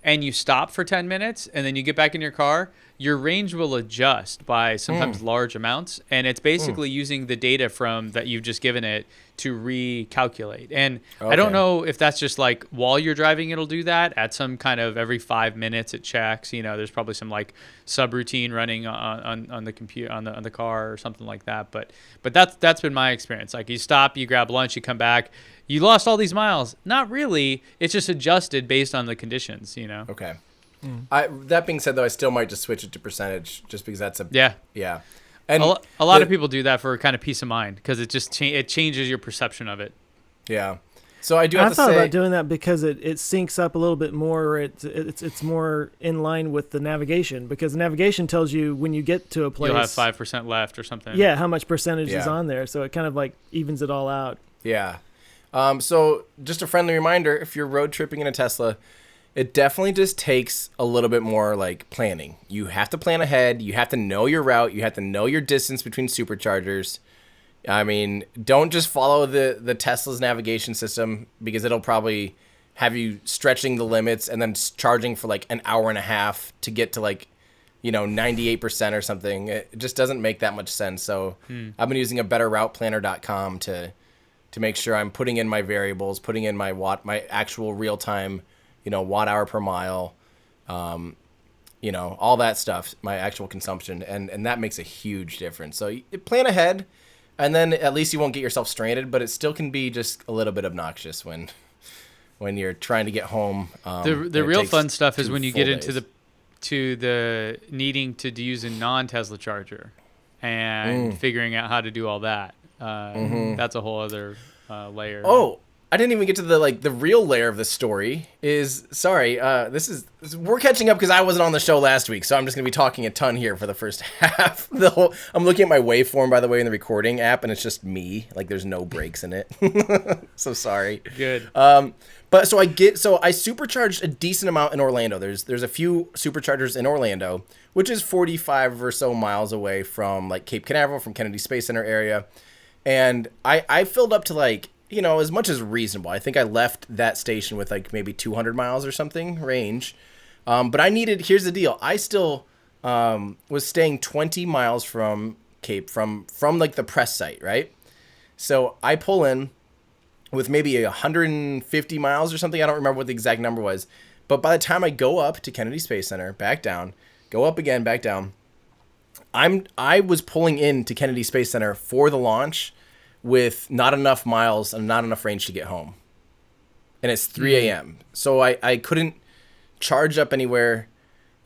and you stop for 10 minutes and then you get back in your car, your range will adjust by sometimes large amounts. And it's basically using the data from that you've just given it to recalculate. And I don't know if that's just like while you're driving, it'll do that at some kind of every 5 minutes it checks, there's probably some like subroutine running on the computer, on the car or something like that. But that's been my experience. Like you stop, you grab lunch, you come back, you lost all these miles. Not really. It's just adjusted based on the conditions, Okay. That being said, though, I still might just switch it to percentage, just because that's yeah. And a lot of people do that for kind of peace of mind, because it just it changes your perception of it. Yeah. So I thought about doing that because it syncs up a little bit more. It's more in line with the navigation, because navigation tells you when you get to a place, you'll have 5% left or something. Yeah, how much percentage is on there, so it kind of like evens it all out. Yeah. So just a friendly reminder: if you're road tripping in a Tesla, it definitely just takes a little bit more like planning. You have to plan ahead. You have to know your route. You have to know your distance between superchargers. I mean, don't just follow the Tesla's navigation system, because it'll probably have you stretching the limits and then charging for like an hour and a half to get to like, 98% or something. It just doesn't make that much sense. So I've been using a betterrouteplanner.com to make sure I'm putting in my variables, putting in my actual real time watt hour per mile. all that stuff, my actual consumption, and that makes a huge difference. So you plan ahead, and then at least you won't get yourself stranded, but it still can be just a little bit obnoxious when you're trying to get home. The real fun stuff is when you get into the needing to use a non-Tesla charger and figuring out how to do all that. That's a whole other layer. Oh, I didn't even get to the real layer of the story. We're catching up because I wasn't on the show last week, so I'm just gonna be talking a ton here for the first half. I'm looking at my waveform, by the way, in the recording app, and it's just me. Like, there's no breaks in it. So sorry. Good. But so I supercharged a decent amount in Orlando. There's a few superchargers in Orlando, which is 45 or so miles away from like Cape Canaveral, from Kennedy Space Center area, and I filled up to as much as reasonable. I think I left that station with like maybe 200 miles or something range. But here's the deal. I still was staying 20 miles from Cape, from like the press site, right? So I pull in with maybe 150 miles or something. I don't remember what the exact number was. But by the time I go up to Kennedy Space Center, back down, go up again, back down, I was pulling in to Kennedy Space Center for the launch with not enough miles and not enough range to get home. And it's 3 a.m. So I couldn't charge up anywhere.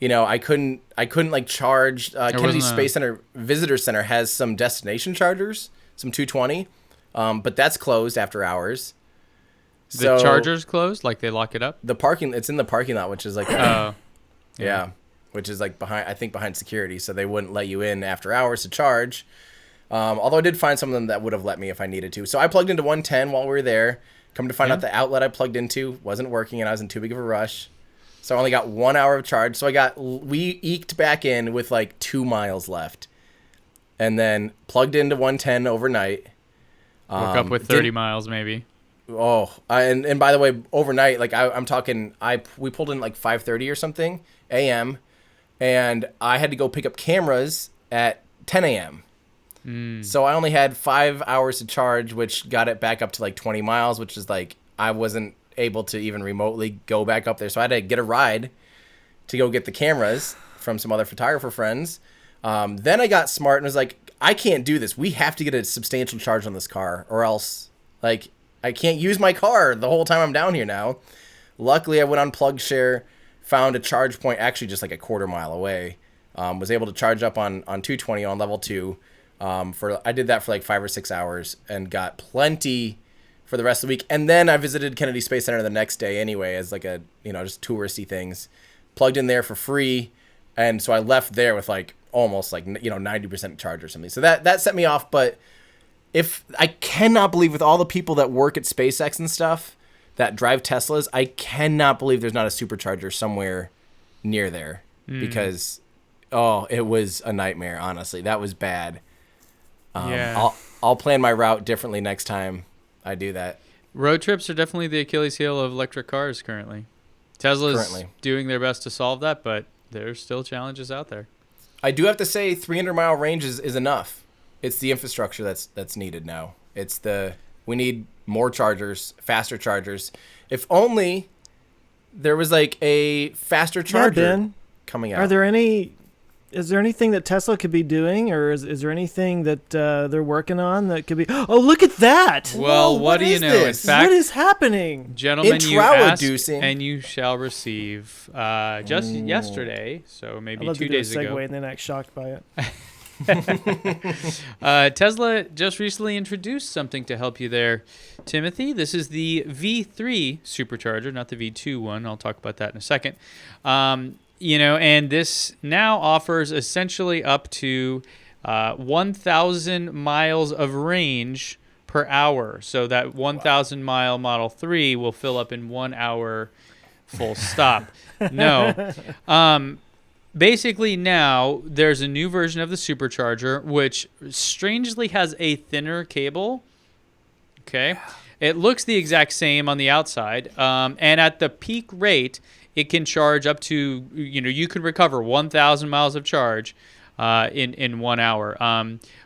I couldn't like charge. Kennedy Space Center Visitor Center has some destination chargers, some 220, but that's closed after hours. The charger's closed? Like they lock it up? It's in the parking lot, which is like yeah, which is like behind security, so they wouldn't let you in after hours to charge. Although I did find some of them that would have let me if I needed to. So I plugged into 110 while we were there. Come to find out the outlet I plugged into wasn't working, and I was in too big of a rush. So I only got 1 hour of charge. So we eked back in with like 2 miles left. And then plugged into 110 overnight. Woke up with 30 miles maybe. Oh, and by the way, overnight, like I'm talking, we pulled in like 5:30 or something a.m. and I had to go pick up cameras at 10 a.m. So I only had 5 hours to charge, which got it back up to like 20 miles, which is like I wasn't able to even remotely go back up there. So I had to get a ride to go get the cameras from some other photographer friends. Then I got smart and was like, I can't do this. We have to get a substantial charge on this car, or else like I can't use my car the whole time I'm down here now. Luckily, I went on PlugShare, found a charge point actually just like a quarter mile away. Was able to charge up on 220 on level 2. I did that for like 5 or 6 hours and got plenty for the rest of the week. And then I visited Kennedy Space Center the next day anyway as like a, just touristy things. Plugged in there for free. And so I left there with like almost like, 90% charge or something. So that set me off. But I cannot believe with all the people that work at SpaceX and stuff that drive Teslas, I cannot believe there's not a supercharger somewhere near there because, it was a nightmare. Honestly, that was bad. I'll plan my route differently next time I do that. Road trips are definitely the Achilles heel of electric cars currently. Tesla's doing their best to solve that, but there's still challenges out there. I do have to say 300-mile range is enough. It's the infrastructure that's needed now. We need more chargers, faster chargers. If only there was like a faster charger coming out. Is there anything that Tesla could be doing, or is there anything that they're working on that could be? Oh, look at that! Well, what do you know? This? In fact, what is happening? Gentlemen, you ask and you shall receive. Just yesterday, so maybe 2 days ago. Segue and then act shocked by it. Tesla just recently introduced something to help you there, Timothy. This is the V3 supercharger, not the V2 one. I'll talk about that in a second. And this now offers essentially up to 1,000 miles of range per hour. So that 1,000 mile Model 3 will fill up in 1 hour full stop. No. Basically now there's a new version of the supercharger, which strangely has a thinner cable. Okay. It looks the exact same on the outside. And at the peak rate, it can charge up to, you could recover 1,000 miles of charge in 1 hour.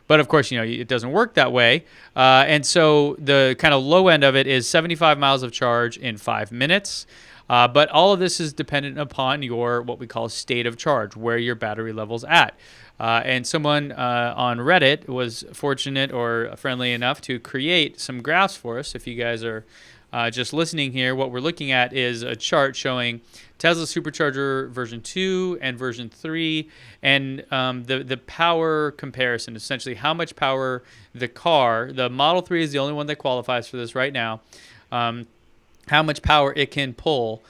But of course, it doesn't work that way. And so the kind of low end of it is 75 miles of charge in 5 minutes. But all of this is dependent upon your what we call state of charge, where your battery level's at. And someone on Reddit was fortunate or friendly enough to create some graphs for us. If you guys are just listening here, what we're looking at is a chart showing Tesla Supercharger version 2 and version 3, and the power comparison, essentially how much power the Model 3 is the only one that qualifies for this right now, how much power it can pull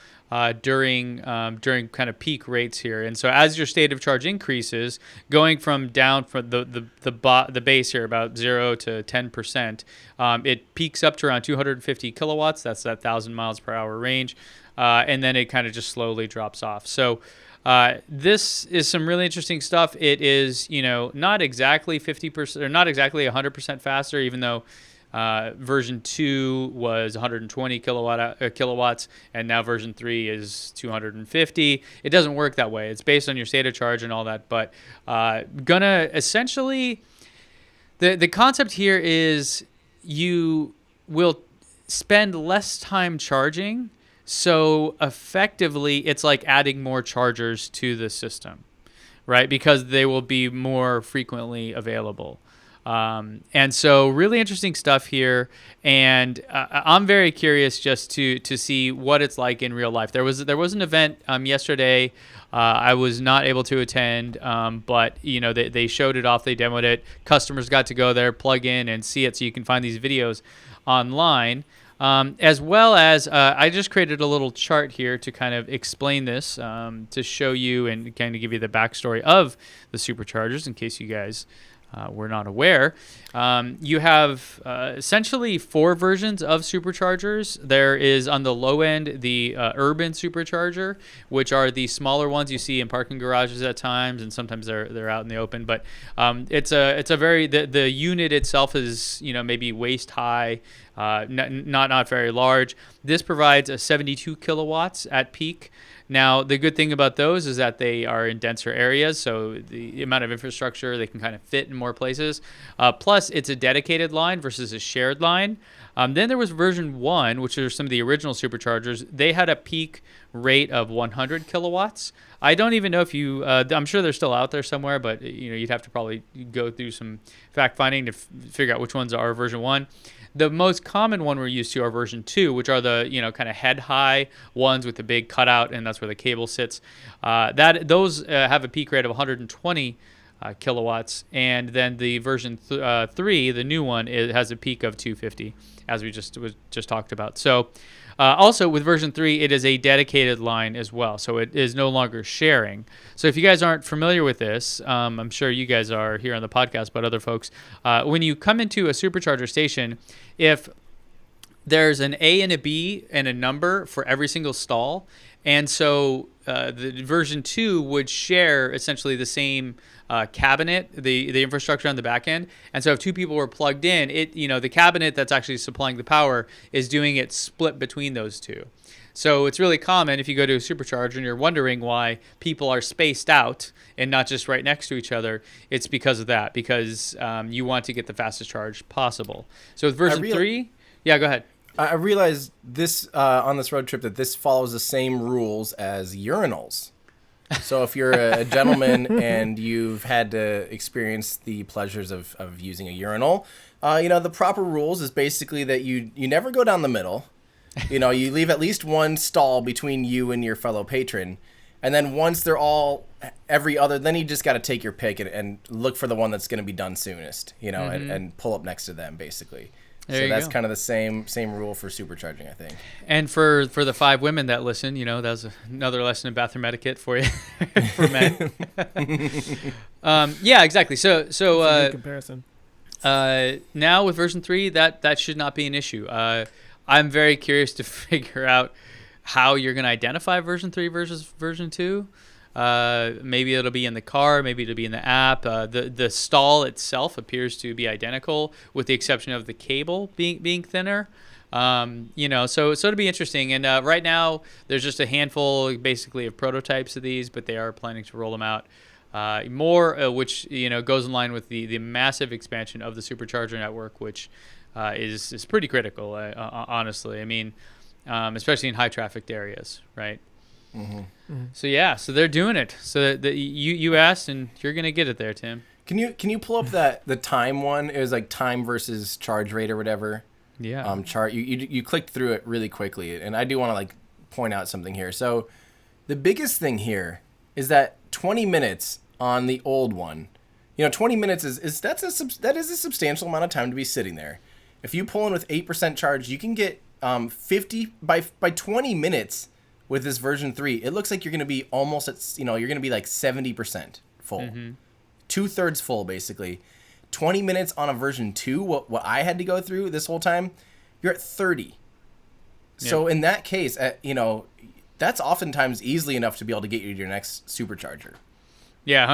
during kind of peak rates here. And so as your state of charge increases, going from down from the base here about 0 to 10%, it peaks up to around 250 kilowatts. That's that 1,000 miles per hour range. And then it kind of just slowly drops off. So this is some really interesting stuff. It is, not exactly 50% or not exactly 100% faster, even though version 2 was 120 kilowatts, and now version 3 is 250. It doesn't work that way. It's based on your state of charge and all that. But gonna essentially, the concept here is you will spend less time charging. So effectively, it's like adding more chargers to the system, right? Because they will be more frequently available. And so really interesting stuff here. And I'm very curious just to see what it's like in real life. There was an event yesterday. I was not able to attend, but they showed it off. They demoed it. Customers got to go there, plug in, and see it. So you can find these videos online. As well as I just created a little chart here to kind of explain this, to show you and kind of give you the backstory of the superchargers in case you guys were not aware. You have essentially 4 versions of superchargers. There is on the low end the urban supercharger, which are the smaller ones you see in parking garages at times, and sometimes they're out in the open. But it's a very the unit itself is maybe waist high, not very large. This provides a 72 kilowatts at peak. Now, the good thing about those is that they are in denser areas, so the amount of infrastructure, they can kind of fit in more places. Plus, it's a dedicated line versus a shared line. Then there was version 1, which are some of the original superchargers. They had a peak rate of 100 kilowatts. I don't even know if I'm sure they're still out there somewhere, but you'd have to probably go through some fact finding to figure out which ones are version 1. The most common one we're used to are version 2, which are the kind of head high ones with the big cutout, and that's where the cable sits. Those have a peak rate of 120 kilowatts, and then the version 3, the new one, it has a peak of 250, as we just talked about. So also with version 3, it is a dedicated line as well, so it is no longer sharing. So if you guys aren't familiar with this, I'm sure you guys are here on the podcast, but other folks, when you come into a supercharger station, if there's an A and a B and a number for every single stall, and so the version 2 would share essentially the same cabinet, the infrastructure on the back end. And so if 2 people were plugged in, the cabinet that's actually supplying the power is doing it split between those 2. So it's really common if you go to a supercharger and you're wondering why people are spaced out and not just right next to each other, it's because of that, because you want to get the fastest charge possible. So with version 3, yeah, go ahead. I realized this on this road trip that this follows the same rules as urinals. So if you're a gentleman and you've had to experience the pleasures of using a urinal, the proper rules is basically that you never go down the middle. You leave at least one stall between you and your fellow patron. And then once they're all every other, then you just got to take your pick and look for the one that's going to be done soonest, and pull up next to them, basically. So that's kind of the same rule for supercharging, I think. And for the 5 women that listen, that was another lesson in bathroom etiquette for you, for men. Yeah, exactly. So that's a good comparison. Now with version 3, that should not be an issue. I'm very curious to figure out how you're going to identify version 3 versus version 2. Maybe it'll be in the car, maybe it'll be in the app. The stall itself appears to be identical, with the exception of the cable being thinner. So it'll be interesting. And right now, there's just a handful, basically, of prototypes of these, but they are planning to roll them out more, which goes in line with the massive expansion of the supercharger network, which is pretty critical, honestly. I mean, especially in high trafficked areas, right? Mm-hmm. Mm-hmm. So they're doing it. So you asked, and you're gonna get it there, Tim. Can you pull up the time one? It was like time versus charge rate or whatever. Yeah. Chart. You clicked through it really quickly, and I do want to like point out something here. So the biggest thing here is that 20 minutes on the old one. 20 minutes that is a substantial amount of time to be sitting there. If you pull in with 8% charge, you can get 50 by 20 minutes with this version 3. It looks like you're going to be almost at you're going to be like 70% full. Mm-hmm. 2/3 full basically. 20 minutes on a version 2, what I had to go through this whole time, you're at 30. So in that case, that's oftentimes easily enough to be able to get you to your next supercharger. Yeah,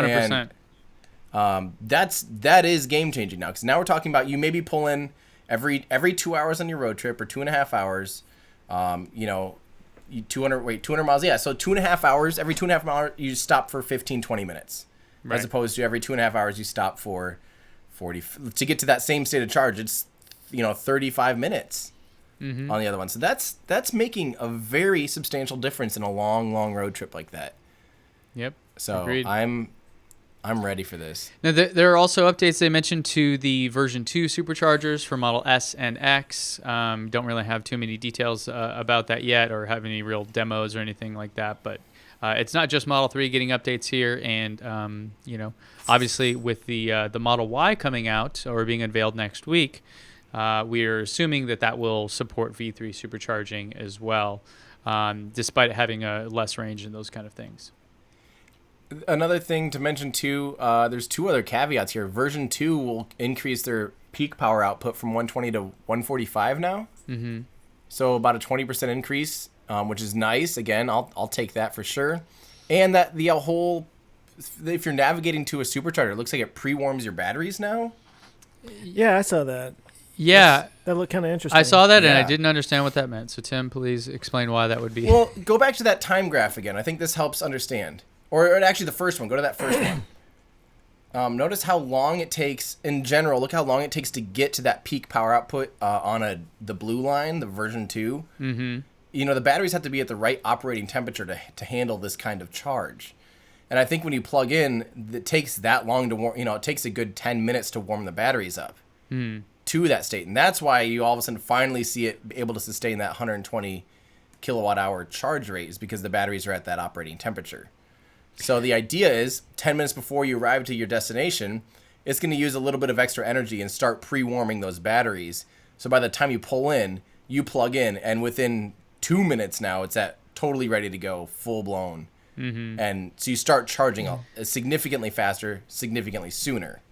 100%. That is game changing now, because now we're talking about you maybe pull in every 2 hours on your road trip, or 2.5 hours. 200 miles. Yeah, so 2.5 hours. Every 2.5 hours you stop for 15-20 minutes, right. As opposed to every 2.5 hours you stop for 40 to get to that same state of charge. It's 35 minutes on the other one. So that's making a very substantial difference in a long road trip like that. Yep. So agreed. I'm ready for this. Now, there are also updates they mentioned to the version 2 superchargers for Model S and X. Don't really have too many details about that yet, or have any real demos or anything like that. But it's not just Model 3 getting updates here, and obviously with the Model Y coming out or being unveiled next week, we're assuming that will support V3 supercharging as well, despite having a less range and those kind of things. Another thing to mention too, there's 2 other caveats here. Version 2 will increase their peak power output from 120 to 145 now. Mm-hmm. So about a 20% increase, which is nice. Again, I'll take that for sure. And that if you're navigating to a supercharger, it looks like it pre-warms your batteries now. Yeah, I saw that. Yeah. That looked kind of interesting. I saw that, and I didn't understand what that meant. So Tim, please explain why that would be. Well, go back to that time graph again. I think this helps understand. Or actually the first one. Go to that first one. Notice how long it takes, in general, look how long it takes to get to that peak power output on the blue line, the version 2. Mm-hmm. The batteries have to be at the right operating temperature to handle this kind of charge. And I think when you plug in, it takes that long to warm, it takes a good 10 minutes to warm the batteries up to that state. And that's why you all of a sudden finally see it able to sustain that 120 kilowatt hour charge rate, is because the batteries are at that operating temperature. So the idea is 10 minutes before you arrive to your destination, it's going to use a little bit of extra energy and start pre-warming those batteries. So by the time you pull in, you plug in, and within 2 minutes now, it's totally ready to go, full blown. Mm-hmm. And so you start charging significantly faster, significantly sooner.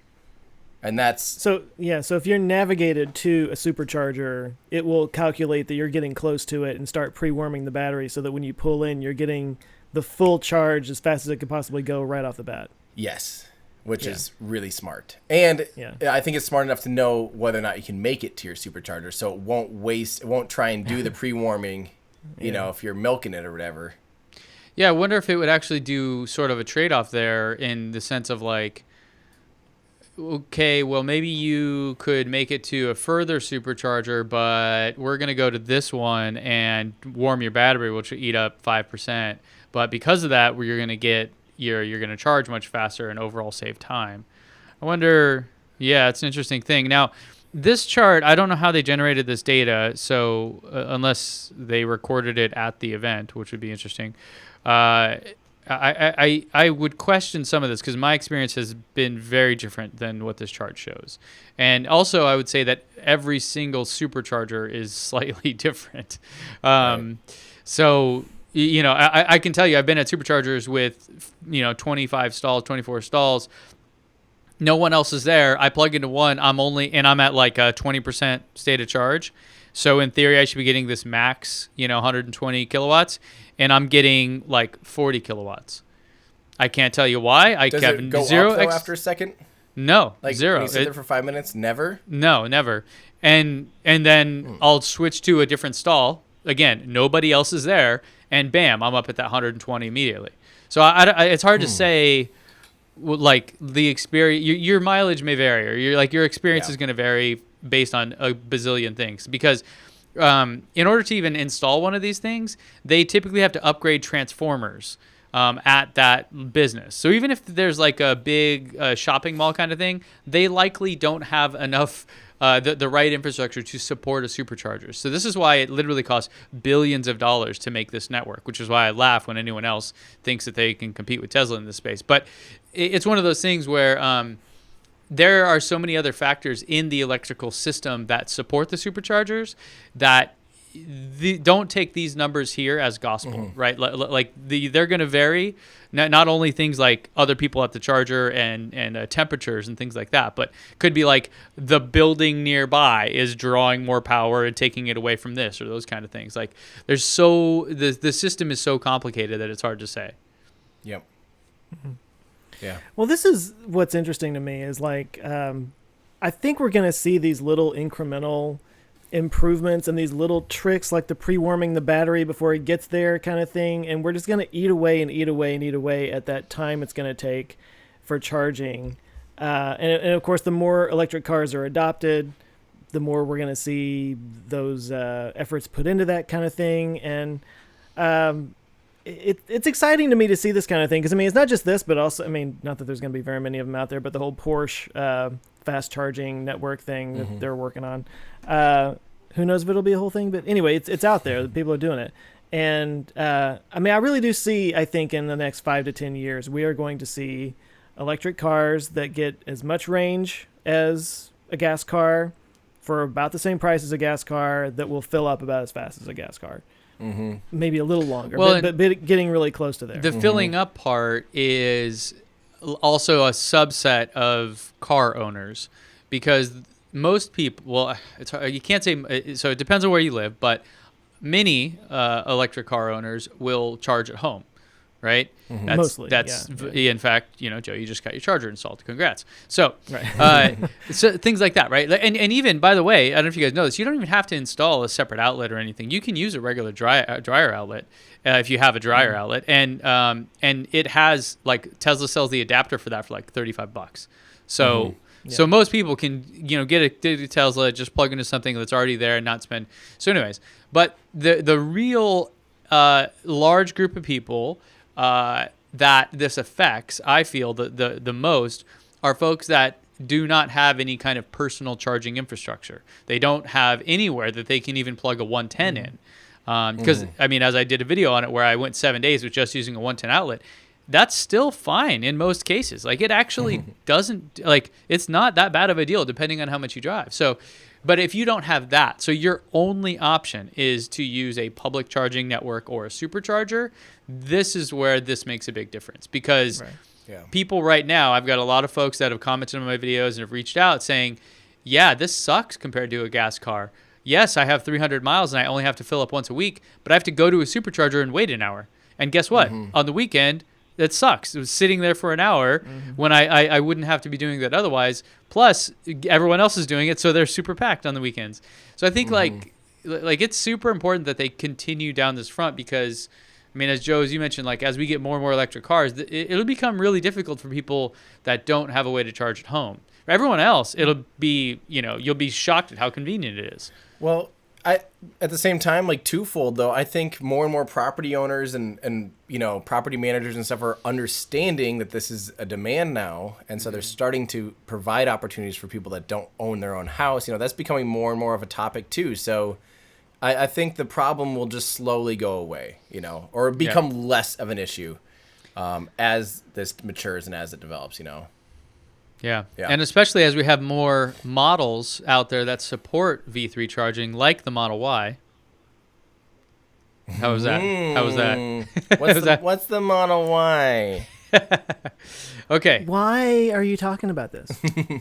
And that's... So if you're navigated to a supercharger, it will calculate that you're getting close to it and start pre-warming the battery so that when you pull in, you're getting the full charge as fast as it could possibly go right off the bat. Yes, which is really smart. And I think it's smart enough to know whether or not you can make it to your supercharger, so it won't try and do the pre-warming, if you're milking it or whatever. Yeah, I wonder if it would actually do sort of a trade-off there, in the sense of like, okay, well, maybe you could make it to a further supercharger, but we're going to go to this one and warm your battery, which will eat up 5%. But because of that, you're going to charge much faster and overall save time. I wonder, it's an interesting thing. Now, this chart, I don't know how they generated this data, so unless they recorded it at the event, which would be interesting. I would question some of this, because my experience has been very different than what this chart shows. And also, I would say that every single supercharger is slightly different. Right. So... I can tell you, I've been at superchargers with, 25 stalls, 24 stalls. No one else is there. I plug into one. I'm at like a 20% state of charge. So in theory, I should be getting this max, 120 kilowatts, and I'm getting like 40 kilowatts. I can't tell you why. Does it go zero up though after a second? No, like zero. When you sit there for 5 minutes? Never? No, never. And then I'll switch to a different stall. Again, nobody else is there. And bam, I'm up at that 120 immediately. So it's hard to say, like, the experience. Your mileage may vary, or your experience is going to vary based on a bazillion things. Because in order to even install one of these things, they typically have to upgrade transformers at that business. So even if there's like a big shopping mall kind of thing, they likely don't have enough the right infrastructure to support a supercharger. So this is why it literally costs billions of dollars to make this network, which is why I laugh when anyone else thinks that they can compete with Tesla in this space. But it's one of those things where there are so many other factors in the electrical system that support the superchargers that don't take these numbers here as gospel, right? They're going to vary. Not only things like other people at the charger and temperatures and things like that, but could be like the building nearby is drawing more power and taking it away from this or those kind of things. Like there's the system is so complicated that it's hard to say. Yep. Yeah. Well, this is what's interesting to me is like, I think we're going to see these little incremental improvements and these little tricks like the pre-warming the battery before it gets there kind of thing, and we're just going to eat away at that time it's going to take for charging, and of course the more electric cars are adopted, the more we're going to see those efforts put into that kind of thing. And it's exciting to me to see this kind of thing, because I mean it's not just this, but also, I mean, not that there's going to be very many of them out there, but the whole Porsche fast charging network thing that they're working on. Who knows if it'll be a whole thing, but anyway, it's out there. People are doing it. And I mean, I really do see, I think in the next 5 to 10 years, we are going to see electric cars that get as much range as a gas car for about the same price as a gas car that will fill up about as fast as a gas car. Maybe a little longer, but getting really close to there. The filling up part is also a subset of car owners, because most people, well, it's hard, you can't say, so it depends on where you live, but many electric car owners will charge at home, right? Mostly, in fact, Joe, you just got your charger installed. Congrats. So, right. So things like that, right? And even, by the way, I don't know if you guys know this, you don't even have to install a separate outlet or anything. You can use a regular dryer outlet if you have a dryer outlet, and it has, like, Tesla sells the adapter for that for like $35. So. Yeah. So most people can, get a Tesla, just plug into something that's already there and not spend. So anyways, but the real large group of people that this affects, I feel the most, are folks that do not have any kind of personal charging infrastructure. They don't have anywhere that they can even plug a 110 in. Because, I mean, as I did a video on it where I went 7 days with just using a 110 outlet, that's still fine in most cases. Like, it actually doesn't, like, it's not that bad of a deal depending on how much you drive. So, but if you don't have that, so your only option is to use a public charging network or a supercharger, this is where this makes a big difference. Because people right now, I've got a lot of folks that have commented on my videos and have reached out saying, yeah, this sucks compared to a gas car. Yes, I have 300 miles and I only have to fill up once a week, but I have to go to a supercharger and wait an hour. And guess what? On the weekend, that sucks. It was sitting there for an hour when I wouldn't have to be doing that otherwise. Plus, everyone else is doing it, so they're super packed on the weekends. So I think like it's super important that they continue down this front, because, I mean, as Joe, as you mentioned, like, as we get more and more electric cars, it'll become really difficult for people that don't have a way to charge at home. For everyone else, it'll be, you'll be shocked at how convenient it is. Well, at the same time, like, twofold though, I think more and more property owners and property managers and stuff are understanding that this is a demand now, and so they're starting to provide opportunities for people that don't own their own house. That's becoming more and more of a topic too. So I think the problem will just slowly go away, or become less of an issue as this matures and as it develops. Yeah, and especially as we have more models out there that support V3 charging, like the Model Y. How was that? What's the Model Y? Okay. Why are you talking about this?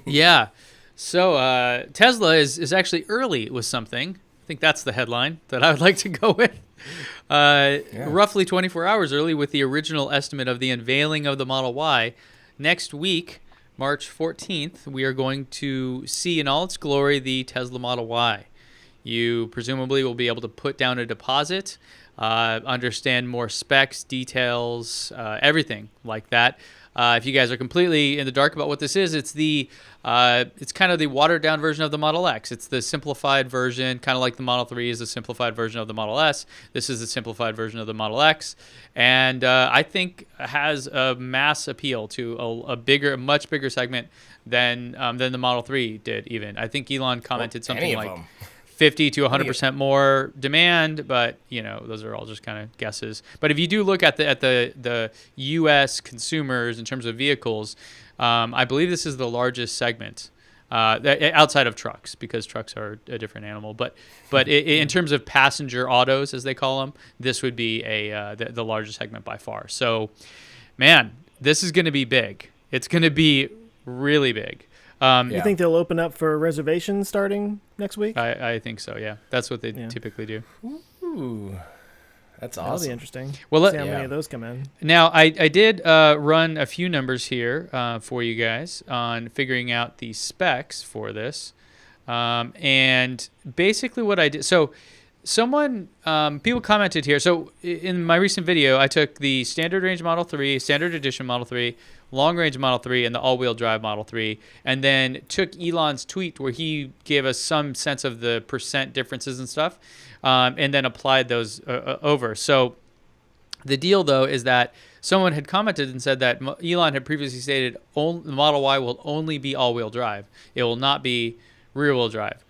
Yeah. So Tesla is actually early with something. I think that's the headline that I would like to go with. Roughly 24 hours early with the original estimate of the unveiling of the Model Y. Next week, March 14th, we are going to see in all its glory the Tesla Model Y. You presumably will be able to put down a deposit, understand more specs, details, everything like that. If you guys are completely in the dark about what this is, it's kind of the watered down version of the Model X. It's the simplified version, kind of like the Model 3 is the simplified version of the Model S. This is the simplified version of the Model X, and I think has a mass appeal to a much bigger segment than the Model 3 did. Even I think Elon commented something like 50 to 100% more demand, but those are all just kind of guesses. But if you do look at the U.S. consumers in terms of vehicles, I believe this is the largest segment outside of trucks, because trucks are a different animal. But in terms of passenger autos, as they call them, this would be the largest segment by far. So, man, this is going to be big. It's going to be really big. You think they'll open up for reservations starting next week? I think so, yeah. That's what they typically do. Ooh, that's awesome. That'll be interesting. Well, see how many of those come in. Now, I did run a few numbers here for you guys on figuring out the specs for this. And basically what I did... So people commented here. So in my recent video, I took the standard range Model 3, standard edition Model 3, long range Model 3, and the all-wheel drive Model 3, and then took Elon's tweet where he gave us some sense of the percent differences and stuff, and then applied those over. So the deal, though, is that someone had commented and said that Elon had previously stated the Model Y will only be all-wheel drive. It will not be rear-wheel drive.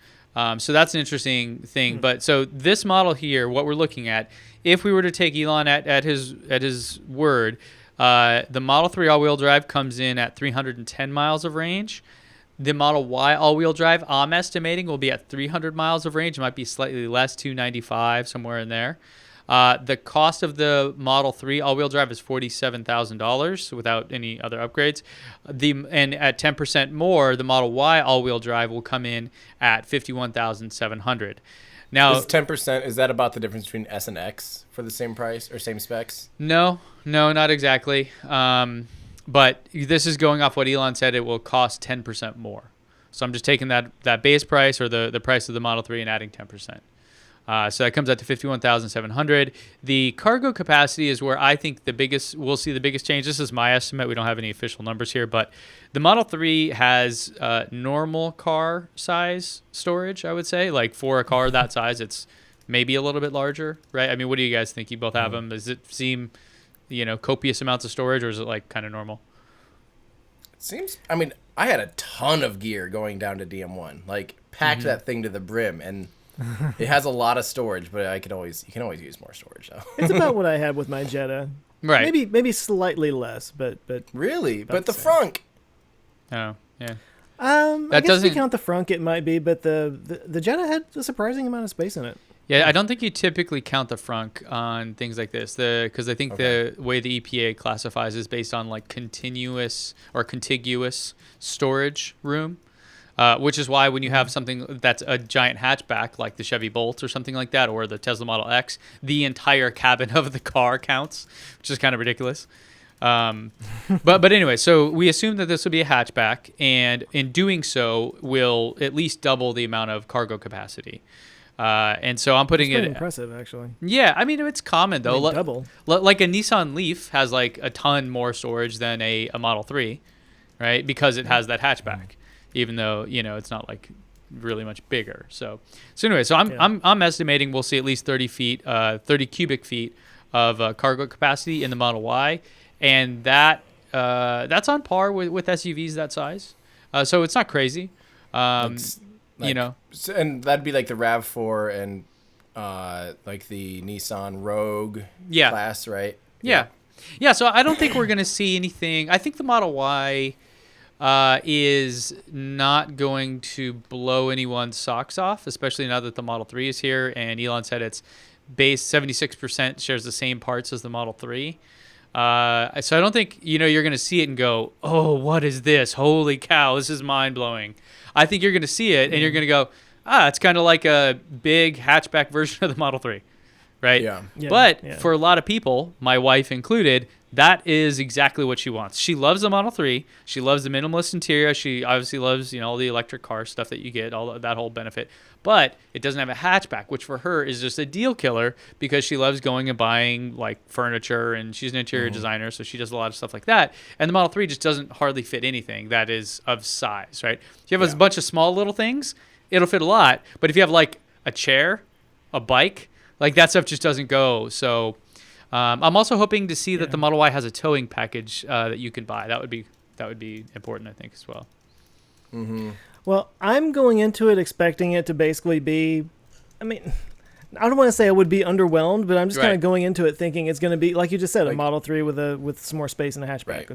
So that's an interesting thing. But so this model here, what we're looking at, if we were to take Elon at his word, the Model 3 all-wheel drive comes in at 310 miles of range. The Model Y all-wheel drive, I'm estimating, will be at 300 miles of range. It might be slightly less, 295, somewhere in there. The cost of the Model 3 all-wheel drive is $47,000 without any other upgrades. And at 10% more, the Model Y all-wheel drive will come in at $51,700. Now, is 10%, is that about the difference between S and X for the same price or same specs? No, not exactly. But this is going off what Elon said. It will cost 10% more. So I'm just taking that base price or the price of the Model 3 and adding 10%. So that comes out to $51,700. The cargo capacity is where I think we'll see the biggest change. This is my estimate. We don't have any official numbers here, but the Model 3 has normal car size storage, I would say. Like for a car that size, it's maybe a little bit larger, right? I mean, what do you guys think? You both have them. Does it seem, copious amounts of storage, or is it like kind of normal? It seems, I had a ton of gear going down to DM1, like packed that thing to the brim, and it has a lot of storage, but you can always use more storage though. It's about what I had with my Jetta. Right. Maybe slightly less, but really, but the frunk. Oh, yeah. I guess if you count the frunk, it might be, but the Jetta had a surprising amount of space in it. Yeah, I don't think you typically count the frunk on things like this, because I think the way the EPA classifies is based on like continuous or contiguous storage room. Which is why when you have something that's a giant hatchback, like the Chevy Bolt or something like that, or the Tesla Model X, the entire cabin of the car counts, which is kind of ridiculous. But anyway, so we assume that this will be a hatchback, and in doing so, will at least double the amount of cargo capacity. And so I'm putting it impressive, actually. Yeah, it's common though. Double. Like a Nissan Leaf has like a ton more storage than a Model 3, right? Because it has that hatchback. Even though it's not like really much bigger. So anyway, I'm estimating we'll see at least 30 cubic feet of cargo capacity in the Model Y, and that's on par with SUVs that size. So it's not crazy. And that'd be like the RAV4 and like the Nissan Rogue class, right? Yeah. So I don't think we're gonna see anything. I think the Model Y is not going to blow anyone's socks off, especially now that the Model 3 is here, and Elon said its base 76% shares the same parts as the Model 3. So I don't think you're going to see it and go, oh, what is this? Holy cow, this is mind-blowing. I think you're going to see it, and you're going to go, it's kind of like a big hatchback version of the Model 3. right? Yeah. But for a lot of people, my wife included, that is exactly what she wants. She loves the Model 3. She loves the minimalist interior. She obviously loves, all the electric car stuff that you get, all that whole benefit. But it doesn't have a hatchback, which for her is just a deal killer because she loves going and buying like furniture, and she's an interior designer, so she does a lot of stuff like that. And the Model 3 just doesn't hardly fit anything that is of size, right? If you have a bunch of small little things, it'll fit a lot. But if you have like a chair, a bike, like that stuff just doesn't go. So I'm also hoping to see that the Model Y has a towing package that you can buy. That would be important, I think, as well. Mm-hmm. Well, I'm going into it expecting it to basically be, I mean, I don't want to say I would be underwhelmed, but I'm just kind of going into it thinking it's going to be, like you just said, a Model 3 with some more space in the hatchback. Right.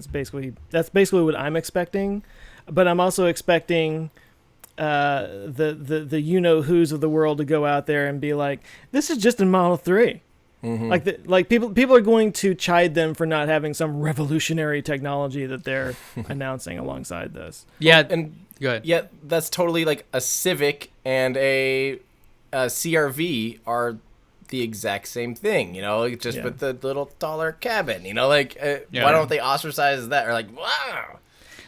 That's basically what I'm expecting. But I'm also expecting the you-know-whos of the world to go out there and be like, this is just a Model 3. Mm-hmm. Like people are going to chide them for not having some revolutionary technology that they're announcing alongside this. Yeah, and go ahead. Yeah, that's totally like a Civic and a CRV are the exact same thing, just with the little taller cabin, why don't they ostracize that? Or like, wow.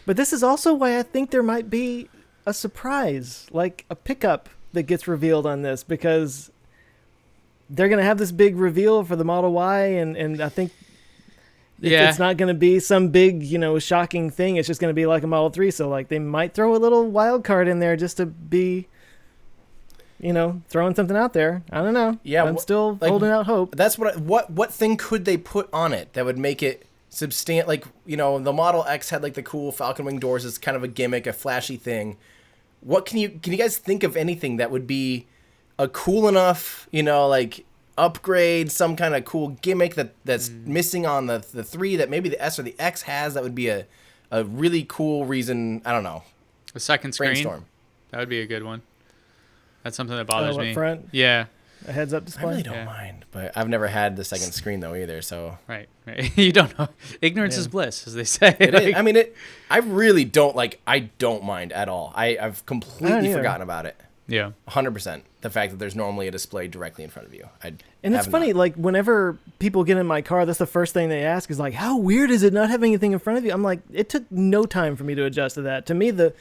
But this is also why I think there might be a surprise, like a pickup that gets revealed on this, because they're going to have this big reveal for the Model Y, and I think it's not going to be some big, shocking thing. It's just going to be like a Model 3. So, like, they might throw a little wild card in there just to be, throwing something out there. I don't know. Yeah, I'm still holding out hope. That's what thing could they put on it that would make it substantial? Like, the Model X had like the cool Falcon Wing doors. It's kind of a gimmick, a flashy thing. What can you guys think of anything that would be a cool enough, like upgrade, some kind of cool gimmick that's missing on the 3 that maybe the S or the X has, that would be a really cool reason? I don't know. A second screen. Brainstorm. That would be a good one. That's something that bothers me. Front? Yeah. A heads-up display? I really don't mind, but I've never had the second screen though either. So right. You don't know. Ignorance is bliss, as they say. It is. I mean, I really don't I don't mind at all. I've completely forgotten about it. Yeah. 100%. The fact that there's normally a display directly in front of you. And it's funny, like, whenever people get in my car, that's the first thing they ask is like, how weird is it not having anything in front of you? I'm like, it took no time for me to adjust to that. To me, the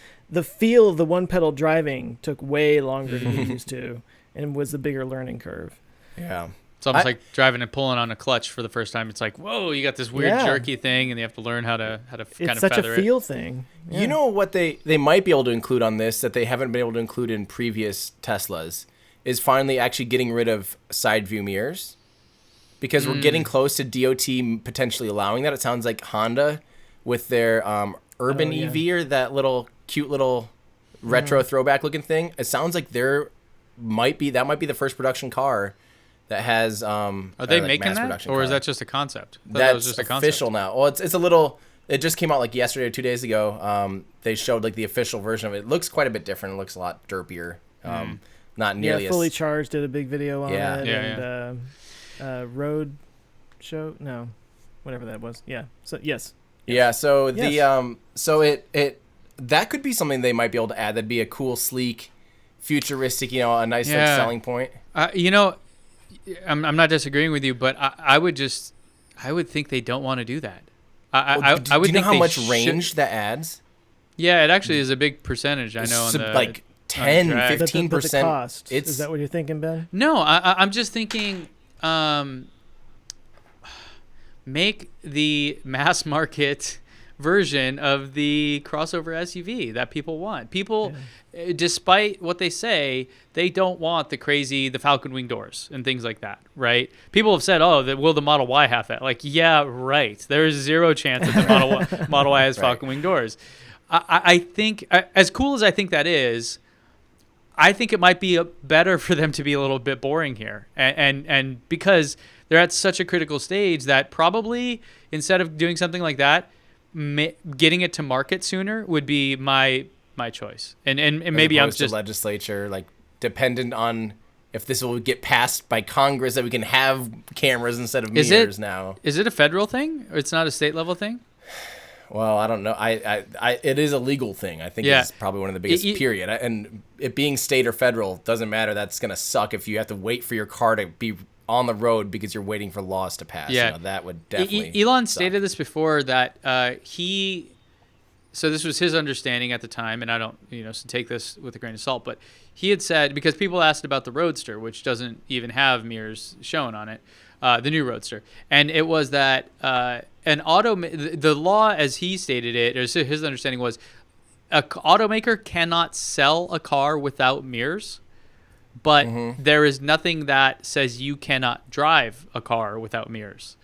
feel of the one-pedal driving took way longer to get used to and was the bigger learning curve. Yeah. It's almost like driving and pulling on a clutch for the first time. It's like, whoa, you got this weird jerky thing, and you have to learn how to kind of feather it. It's such a feel thing. Yeah. You know what they might be able to include on this that they haven't been able to include in previous Teslas is finally actually getting rid of side view mirrors, because we're getting close to DOT potentially allowing that. It sounds like Honda with their Urban EV, or that little cute little retro throwback looking thing. It sounds like that might be the first production car that has are they making that, or is that just a concept? That was just a concept. Official now. Well, it's a little. It just came out like yesterday or 2 days ago. They showed like the official version of it. It looks quite a bit different. It looks a lot derpier. Not nearly as Fully Charged did a big video on it. And Road Show, whatever that was. Yeah. So yes. Yeah. So it that could be something they might be able to add. That'd be a cool, sleek, futuristic. A nice like, selling point. I'm not disagreeing with you, but I would think they don't want to do that. I would think. Do you know how much range that adds? Yeah, it actually is a big percentage. I know on the like 10-15%. The cost. Is that what you're thinking, Ben? No, I'm just thinking. Make the mass market version of the crossover SUV that people want. People, despite what they say, they don't want the Falcon Wing doors and things like that, right? People have said, will the Model Y have that? Like, yeah, right. There's zero chance that the Model Y has Falcon Wing doors. I think, as cool as I think that is, I think it might be better for them to be a little bit boring here. And because they're at such a critical stage that probably instead of doing something like that, getting it to market sooner would be my choice. And maybe I'm just legislature, like, dependent on if this will get passed by Congress that we can have cameras instead of mirrors now. Is it a federal thing, or it's not a state level thing? Well, I don't know. It is a legal thing. I think it's probably one of the biggest, period. And it being state or federal doesn't matter. That's going to suck if you have to wait for your car to be on the road because you're waiting for laws to pass. Yeah. You know, that would definitely Elon suck. stated this before that so this was his understanding at the time, and I don't, so take this with a grain of salt, but he had said, because people asked about the Roadster, which doesn't even have mirrors shown on it, the new Roadster, and it was that the law, as he stated it, or his understanding was, a automaker cannot sell a car without mirrors, but there is nothing that says you cannot drive a car without mirrors.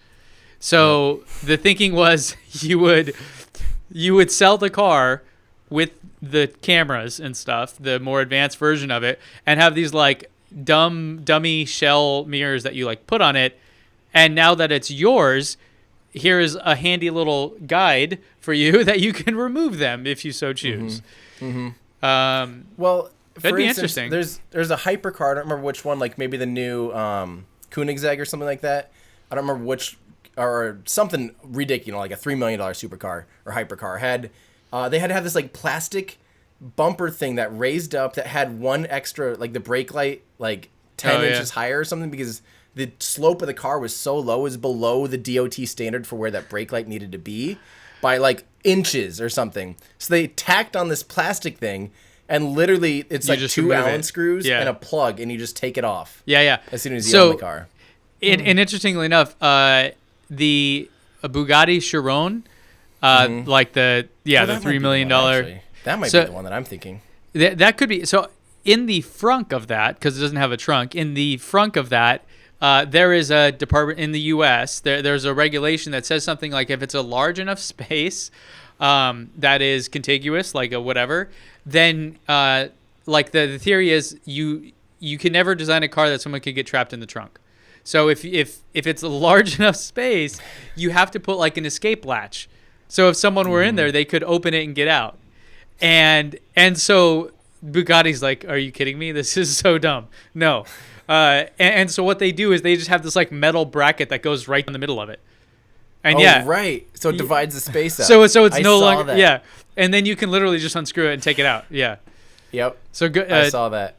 So the thinking was you would sell the car with the cameras and stuff, the more advanced version of it, and have these like dummy shell mirrors that you like put on it. And now that it's yours, here is a handy little guide for you that you can remove them if you so choose. Well, that'd for be instance, interesting. There's a hypercar. I don't remember which one. Like maybe the new Koenigsegg or something like that. I don't remember which, or something ridiculous, like a $3 million supercar or hypercar had. They had to have this like plastic bumper thing that raised up that had one extra, like the brake light, like 10 inches higher or something, because the slope of the car was so low, it was below the DOT standard for where that brake light needed to be by like inches or something. So they tacked on this plastic thing, and literally it's like 2 Allen screws and a plug, and you just take it off. Yeah. As soon as you own the car. And interestingly enough, the Bugatti Chiron, like the $3 million. That might be the one that I'm thinking. That could be. So in the frunk of that, because it doesn't have a trunk, in the frunk of that, there is a department in the U.S. There's a regulation that says something like if it's a large enough space that is contiguous, like a whatever, then like the theory is you can never design a car that someone could get trapped in the trunk. So if it's a large enough space, you have to put like an escape latch. So if someone were in there, they could open it and get out. And so Bugatti's like, are you kidding me? This is so dumb. No. And so what they do is they just have this like metal bracket that goes right in the middle of it. And right. So it divides the space up. So it's no longer that. And then you can literally just unscrew it and take it out. Yeah. Yep. So I saw that.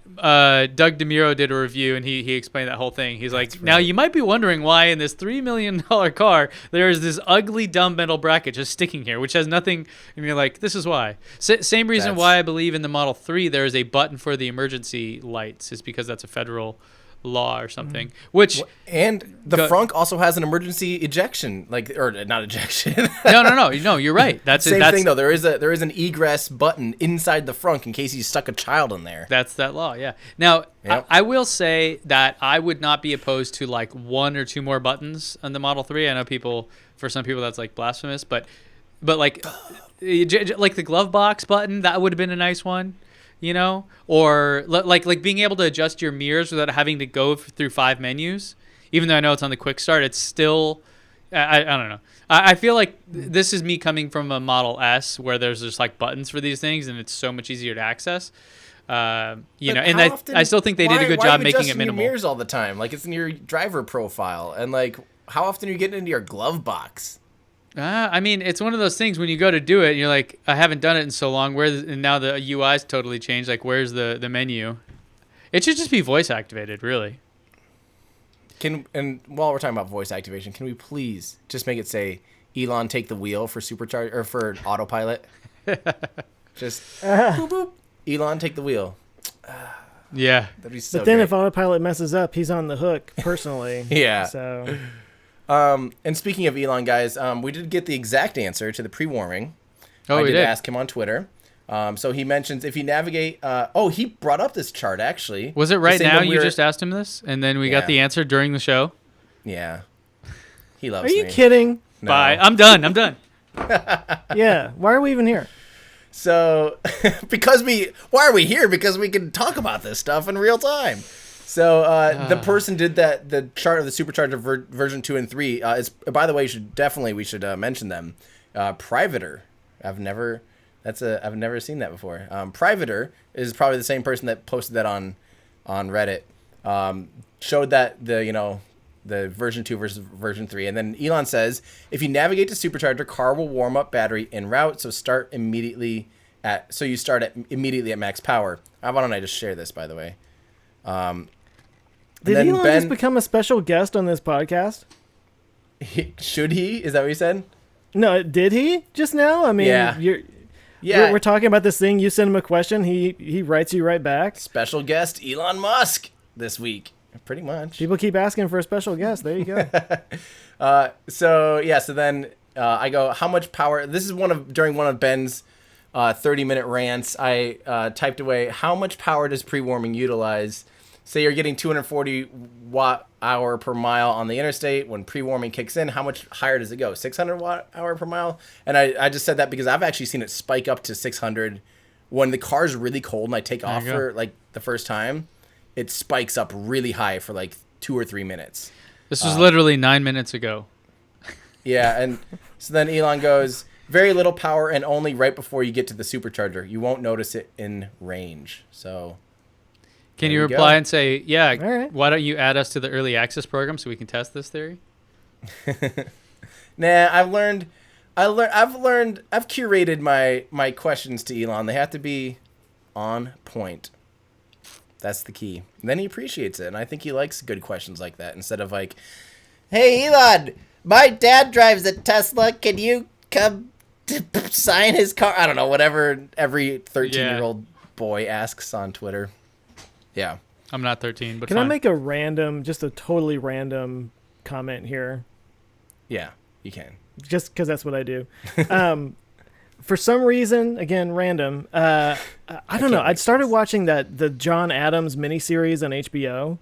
Doug DeMuro did a review, and he explained that whole thing. He's like, now you might be wondering why in this $3 million car there is this ugly dumb metal bracket just sticking here, which has nothing. And you're like, this is why. Same reason why I believe in the Model 3 there is a button for the emergency lights, is because that's a federal law or something. Which and the frunk also has an emergency ejection, or not ejection. No, you're right. That's same thing though. There is an egress button inside the frunk in case you stuck a child in there. That's that law. Yeah. Now I will say that I would not be opposed to like 1 or 2 more buttons on the Model 3. I know for some people that's like blasphemous, but like the glove box button, that would have been a nice one. Or like being able to adjust your mirrors without having to go through 5 menus. Even though I know it's on the quick start, it's still, I don't know. I feel like this is me coming from a Model S where there's just like buttons for these things and it's so much easier to access. And I still think they did a good job making it minimal. Your mirrors all the time, like it's in your driver profile, and like how often are you getting into your glove box? I mean, it's one of those things when you go to do it, and you're like, I haven't done it in so long. And now the UI's totally changed. Like, where's the menu? It should just be voice activated, really. And while we're talking about voice activation, can we please just make it say, Elon, take the wheel for SuperCharger or for autopilot? Just boop, boop. Elon, take the wheel. Yeah. That'd be so But then great. if autopilot messes up, he's on the hook personally. Yeah. So. And speaking of Elon, guys, we did get the exact answer to the pre-warming. I did ask him on Twitter. So he mentions if you navigate... he brought up this chart, actually. Was it right now you just asked him this? And then we got the answer during the show? Yeah. He loves me. Are me. you kidding? No. Bye. I'm done. Yeah. Why are we even here? So, why are we here? Because we can talk about this stuff in real time. So the person did the chart of the SuperCharger version 2 and 3. By the way, we should mention them. Privater, I've never seen that before. Privater is probably the same person that posted that on Reddit. Showed that the version 2 versus version 3, and then Elon says if you navigate to SuperCharger, car will warm up battery en route. So you start immediately at max power. Why don't I just share this, by the way? Did Elon just become a special guest on this podcast? Should he? Is that what you said? No, did he just now? I mean, we're talking about this thing. You send him a question, he writes you right back. Special guest Elon Musk this week, pretty much. People keep asking for a special guest. There you go. So then I go, how much power? This is during one of Ben's 30-minute rants. I typed away, how much power does pre-warming utilize? Say you're getting 240 watt-hour per mile on the interstate. When pre-warming kicks in, how much higher does it go? 600 watt-hour per mile? And I just said that because I've actually seen it spike up to 600 when the car's really cold and I take off for like the first time. It spikes up really high for like 2 or 3 minutes. This was literally 9 minutes ago. Yeah, and so then Elon goes, very little power and only right before you get to the supercharger. You won't notice it in range. So... Can you reply and say, yeah, right. Why don't you add us to the early access program so we can test this theory? Nah, I've curated my questions to Elon. They have to be on point. That's the key. And then he appreciates it, and I think he likes good questions like that instead of like, hey, Elon, my dad drives a Tesla. Can you come to sign his car? I don't know, whatever every 13-year-old boy asks on Twitter. Yeah. I'm not 13, but Can fine. I make just a totally random comment here? Yeah, you can. Just because that's what I do. For some reason, again, random, I don't know. I'd started watching the John Adams miniseries on HBO.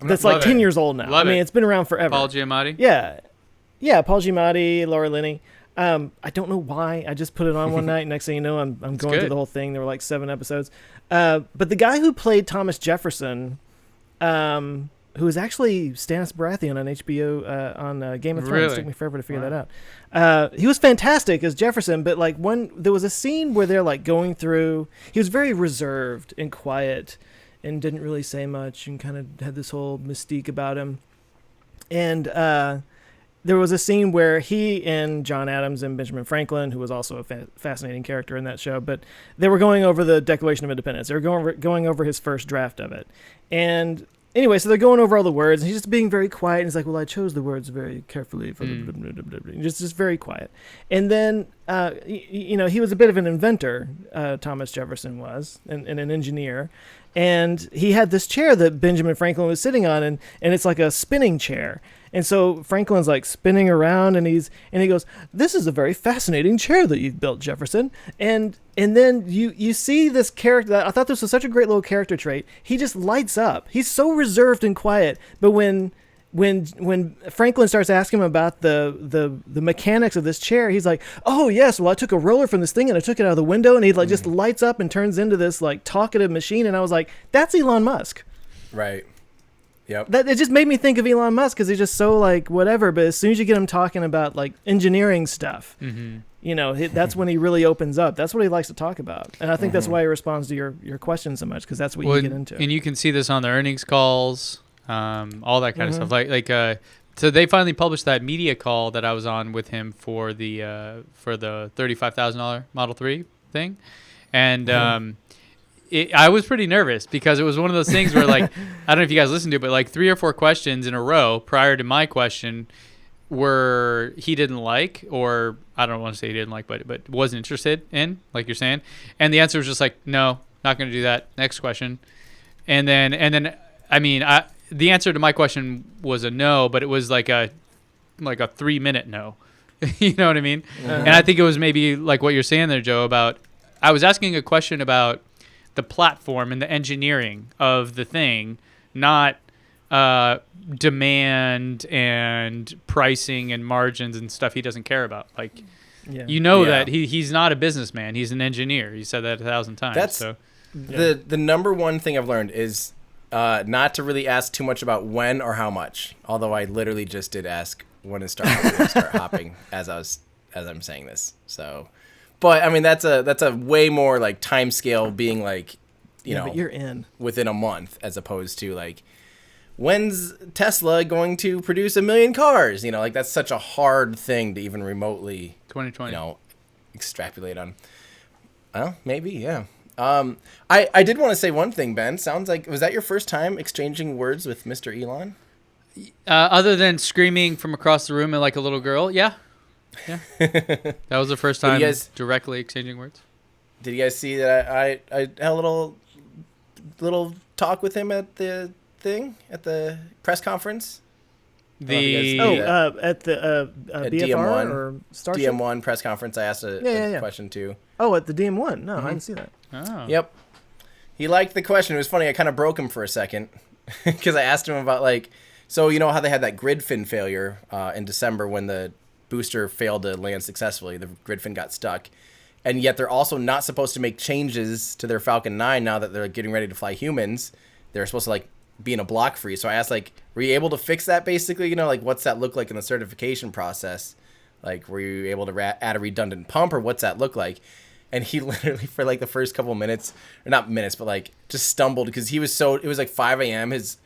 That's like 10 years old now. I mean, it's been around forever. Paul Giamatti? Yeah, Paul Giamatti, Laura Linney. I don't know why. I just put it on one night. Next thing you know, I'm going through the whole thing. There were like 7 episodes. But the guy who played Thomas Jefferson, who is actually Stannis Baratheon on HBO on Game of Thrones. Really? It took me forever to figure that out. He was fantastic as Jefferson, but like there was a scene where they're like going through. He was very reserved and quiet, and didn't really say much, and kind of had this whole mystique about him. And there was a scene where he and John Adams and Benjamin Franklin, who was also a fascinating character in that show, but they were going over the Declaration of Independence. They were going over his first draft of it. And anyway, so they're going over all the words, and he's just being very quiet. And he's like, well, I chose the words very carefully. Just very quiet. And then, he was a bit of an inventor, Thomas Jefferson was, and an engineer. And he had this chair that Benjamin Franklin was sitting on, and it's like a spinning chair. And so Franklin's like spinning around, and he goes, "This is a very fascinating chair that you've built, Jefferson." And then you see this character. I thought this was such a great little character trait. He just lights up. He's so reserved and quiet, but when Franklin starts asking him about the mechanics of this chair, he's like, "Oh yes, well I took a roller from this thing and I took it out of the window," and he like just lights up and turns into this like talkative machine. And I was like, "That's Elon Musk." Right. Yep. That it just made me think of Elon Musk because he's just so like whatever. But as soon as you get him talking about like engineering stuff, that's when he really opens up. That's what he likes to talk about, and I think that's why he responds to your questions so much, because that's what you get into. And you can see this on the earnings calls, all that kind of stuff. So they finally published that media call that I was on with him for the $35,000 Model 3 thing, and. I was pretty nervous because it was one of those things where, like, I don't know if you guys listened to it, but like 3 or 4 questions in a row prior to my question were he didn't like, or I don't want to say he didn't like, but wasn't interested in, like you're saying. And the answer was just like, no, not going to do that. Next question. And then, I mean, the answer to my question was a no, but it was like a 3-minute no. You know what I mean? And I think it was maybe like what you're saying there, Joe, about I was asking a question about the platform and the engineering of the thing, not demand and pricing and margins and stuff he doesn't care about. Like, that he's not a businessman. He's an engineer. He said that 1,000 times. That's the number one thing I've learned is not to really ask too much about when or how much. Although I literally just did ask when to start hopping as I'm saying this. So. But I mean that's a way more like time scale being like, but you're in within a month as opposed to like, when's Tesla going to produce 1 million cars? Like that's such a hard thing to even remotely 2020 extrapolate on. Well, maybe, yeah. I did want to say one thing, Ben. Sounds like, was that your first time exchanging words with Mr. Elon? Other than screaming from across the room like a little girl, yeah. That was the first time directly exchanging words. Did you guys see that I had a little talk with him at the press conference? At the at BFR DM1 or Starship? DM1 press conference. I asked a question too. Oh, at the DM1? No, I didn't see that. Oh. Yep. He liked the question. It was funny. I kind of broke him for a second because I asked him about so you know how they had that grid fin failure in December when the booster failed to land successfully. The grid fin got stuck. And yet they're also not supposed to make changes to their Falcon 9 now that they're getting ready to fly humans. They're supposed to be in a block free. So I asked were you able to fix that basically? You know, what's that look like in the certification process? Were you able to add a redundant pump or what's that look like? And he literally for the first couple minutes, or not minutes, but just stumbled because he was it was 5 a.m. His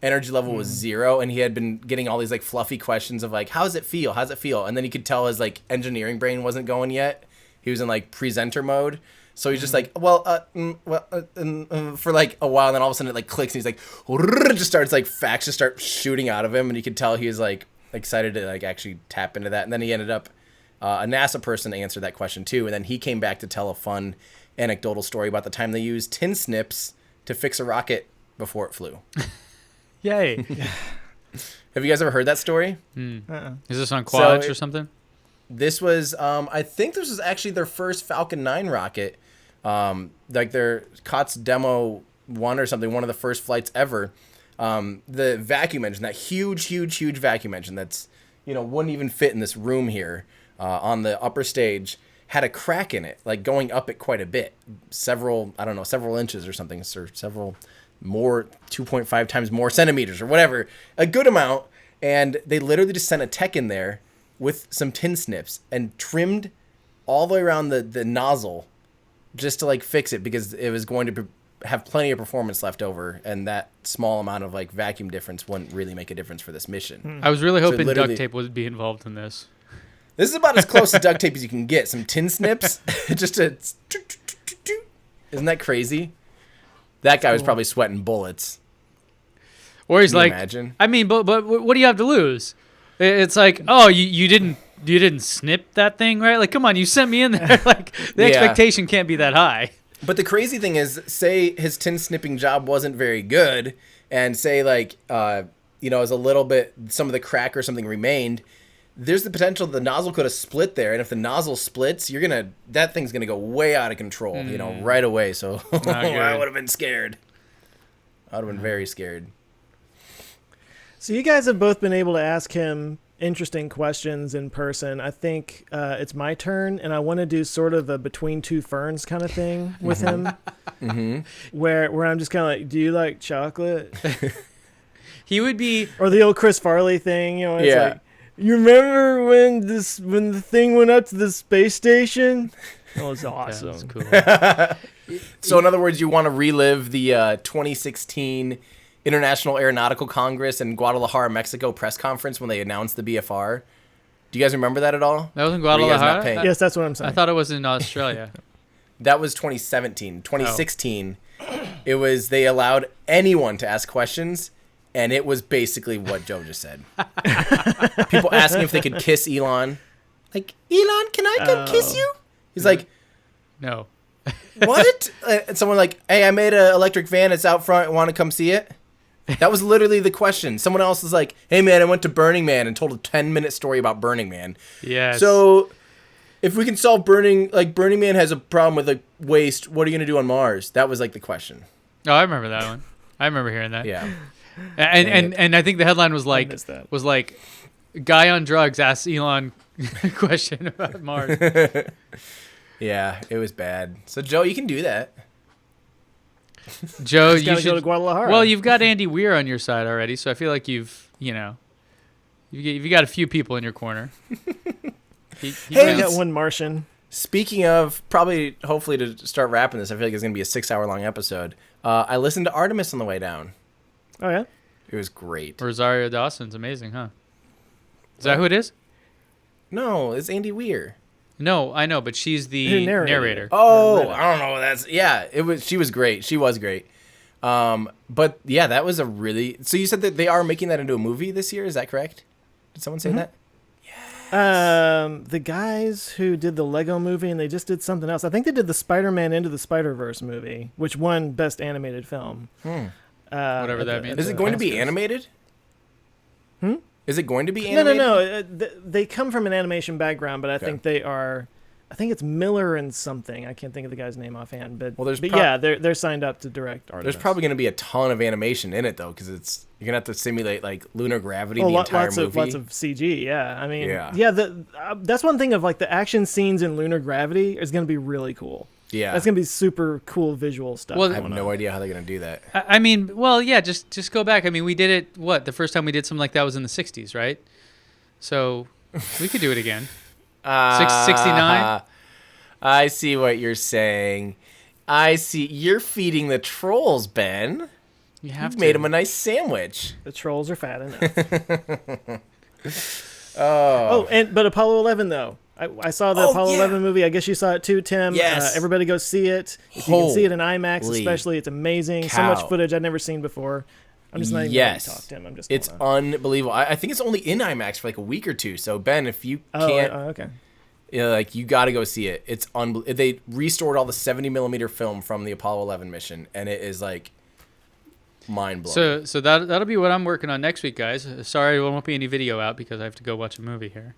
energy level was 0 and he had been getting all these fluffy questions of how does it feel? How's it feel? And then he could tell his engineering brain wasn't going yet. He was in presenter mode. So he's just for a while, and then all of a sudden it clicks and he's just starts facts just start shooting out of him, and you could tell he was excited to actually tap into that. And then he ended up a NASA person answered that question too, and then he came back to tell a fun anecdotal story about the time they used tin snips to fix a rocket before it flew. Yay. Have you guys ever heard that story? Is this on Quads or something? This was, I think this was actually their first Falcon 9 rocket, their COTS Demo 1 or something, one of the first flights ever. The vacuum engine, that huge vacuum engine that's, wouldn't even fit in this room here on the upper stage, had a crack in it, going up it quite a bit, several inches or something, or several more, 2.5 times more centimeters or whatever, a good amount. And they literally just sent a tech in there with some tin snips and trimmed all the way around the nozzle just to fix it because it was going to have plenty of performance left over, and that small amount of vacuum difference wouldn't really make a difference for this mission. I was really hoping duct tape would be involved in this. This is about as close to duct tape as you can get. Some tin snips, just to. Isn't that crazy? That guy was probably sweating bullets. Or he's imagine? I mean, but what do you have to lose? It's oh, you didn't snip that thing, right? Come on, you sent me in there. The expectation can't be that high. But the crazy thing is, say his tin snipping job wasn't very good, and say as a little bit, some of the crack or something remained, there's the potential the nozzle could have split there, and if the nozzle splits, that thing's gonna go way out of control, right away. So I would have been scared. I would have been very scared. So you guys have both been able to ask him interesting questions in person. I think it's my turn, and I want to do sort of a between two ferns kind of thing with him, where I'm just kind of do you like chocolate? He would be, or the old Chris Farley thing, it's you remember when the thing went up to the space station? That was awesome. Cool. So in other words, you want to relive the 2016 International Aeronautical Congress in Guadalajara, Mexico press conference when they announced the BFR. Do you guys remember that at all? That was in Guadalajara? Yes, that's what I'm saying. I thought it was in Australia. That was 2017. 2016, It was, they allowed anyone to ask questions, and it was basically what Joe just said. People asking if they could kiss Elon. Elon, can I come kiss you? He's no. What? And someone hey, I made an electric van. It's out front. Want to come see it? That was literally the question. Someone else is hey, man, I went to Burning Man and told a 10-minute story about Burning Man. Yes. So if we can solve Burning Man has a problem with waste, what are you going to do on Mars? That was the question. Oh, I remember that one. I remember hearing that. Yeah. And I think the headline was guy on drugs asks Elon a question about Mars. Yeah, it was bad. So Joe, you can do that. Joe, you should go to Guadalajara. Well, you've got Andy Weir on your side already, so I feel like you've got a few people in your corner. I got one Martian. Speaking of, hopefully to start wrapping this, I feel like it's going to be a 6-hour-long episode. I listened to Artemis on the way down. Oh, yeah? It was great. Rosario Dawson's amazing, huh? Is that who it is? No, it's Andy Weir. No, I know, but she's the narrator. Oh, I don't know. She was great. She was great. But yeah, that was a really. So you said that they are making that into a movie this year. Is that correct? Did someone say that? The guys who did the Lego movie, and they just did something else. I think they did the Spider-Man Into the Spider-Verse movie, which won Best Animated Film. Whatever that means. Is it going to be animated? Is it going to be animated? No. They come from an animation background, but I think they are. I think it's Miller and something. I can't think of the guy's name offhand, but they're signed up to direct Artemis. There's probably going to be a ton of animation in it though, because you're gonna have to simulate like lunar gravity the entire movie. Lots of CG. Yeah, I mean, that's one thing of like the action scenes in lunar gravity is going to be really cool. Yeah, that's going to be super cool visual stuff. Well, I have no idea how they're going to do that. I mean, well, yeah, just go back. I mean, we did it. The first time we did something like that was in the '60s, right? So we could do it again. 69. I see what you're saying. I see. You're feeding the trolls, Ben. You've made them a nice sandwich. The trolls are fat enough. But Apollo 11 though. I saw the Apollo 11 movie. I guess you saw it too, Tim. Yes. Everybody go see it. If you can see it in IMAX, especially, it's amazing. So much footage I've never seen before. I'm just not even going to talk to him. I'm just. It's unbelievable. I think it's only in IMAX for like a week or two. So Ben, if you can't, okay. You got to go see it. It's They restored all the 70mm film from the Apollo 11 mission, and it is like mind blowing. So that'll be what I'm working on next week, guys. Sorry, there won't be any video out because I have to go watch a movie here.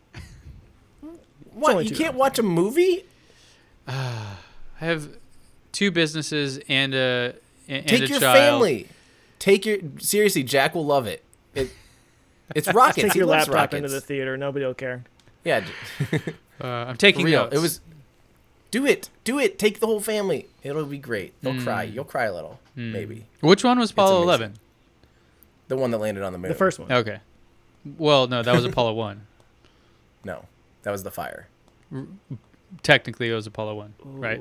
What? You can't watch a movie? I have 2 businesses and a Take your child. family. Seriously, Jack will love it. It's rockets. Take he your loves laptop rockets. into the theater. Nobody will care. Yeah. I'm taking real. notes. Do it. Take the whole family. It'll be great. They'll cry. You'll cry a little, maybe. Which one was Apollo 11? The one that landed on the moon. The first one. Okay. Well, no, that was Apollo 1. No, that was the fire. Technically, it was Apollo 1, right?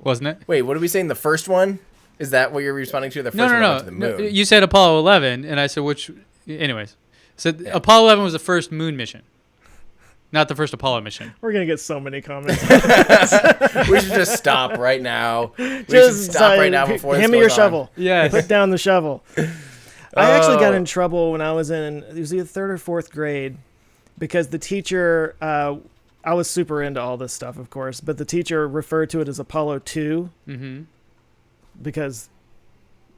Wasn't it? Wait, what are we saying? The first one? Is that what you're responding to? The first one went to the moon. No, you said Apollo 11, and I said which. Anyways, so Apollo 11 was the first moon mission, not the first Apollo mission. We're gonna get so many comments. We should just stop right now. Before hand me your shovel. Yes. Put down the shovel. I actually got in trouble when I was in, it was either 3rd or 4th grade, because the teacher, I was super into all this stuff, of course, but the teacher referred to it as Apollo 2, because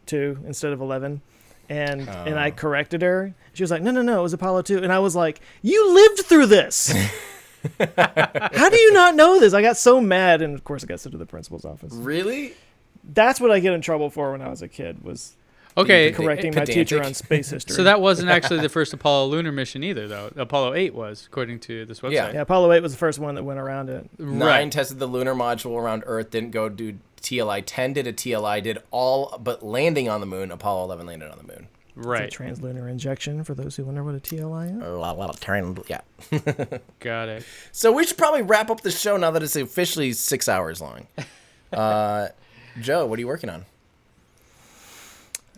2 instead of 11. And I corrected her. She was like, no, it was Apollo 2. And I was like, you lived through this. How do you not know this? I got so mad, and of course I got sent to the principal's office. Really? That's what I get in trouble for when I was a kid, was correcting my teacher on space history. So that wasn't actually the first Apollo lunar mission either, though. Apollo 8 was, according to this website. Yeah, Apollo 8 was the first one that went around it. 9 tested the lunar module around Earth, didn't go do TLI. 10 did a TLI, did all but landing on the moon. Apollo 11 landed on the moon. Right. It's a translunar injection, for those who wonder what a TLI is. Yeah. Got it. So we should probably wrap up the show now that it's officially 6 hours long. Joe, what are you working on?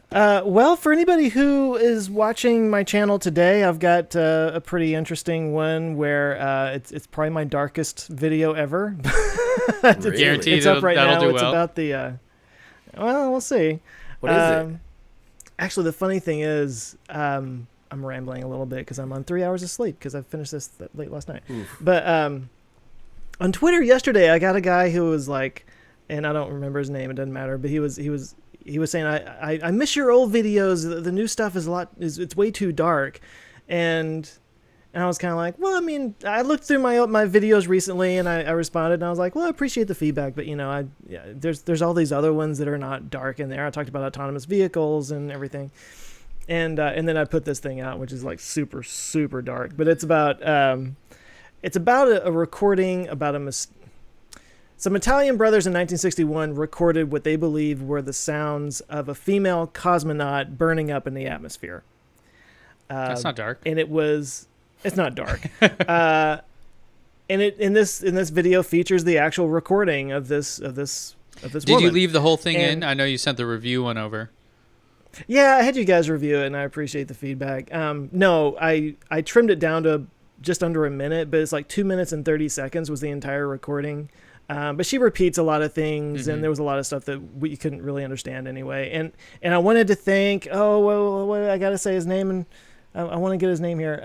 Well, for anybody who is watching my channel today, I've got a pretty interesting one where it's probably my darkest video ever. Really? Guaranteed it's up right that'll now. do It's well. about the. Well, we'll see. What is it? Actually, the funny thing is, I'm rambling a little bit because I'm on 3 hours of sleep because I finished this late last night. Oof. But on Twitter yesterday, I got a guy who was like, and I don't remember his name. It doesn't matter. But he was saying, I miss your old videos. The new stuff is it's way too dark, and I was kind of like, well, I mean, I looked through my videos recently, and I responded, and I was like, well, I appreciate the feedback, but there's all these other ones that are not dark in there. I talked about autonomous vehicles and everything, and then I put this thing out, which is like super super dark, but it's about a recording about some Italian brothers in 1961 recorded what they believe were the sounds of a female cosmonaut burning up in the atmosphere. That's not dark. And it's not dark. And in this video features the actual recording of this Did woman. you leave the whole thing in? I know you sent the review one over. Yeah, I had you guys review it, and I appreciate the feedback. No, I trimmed it down to just under a minute, but it's like 2 minutes and 30 seconds was the entire recording. But she repeats a lot of things, and there was a lot of stuff that we couldn't really understand anyway. And I wanted to thank, I got to say his name, and I want to get his name here,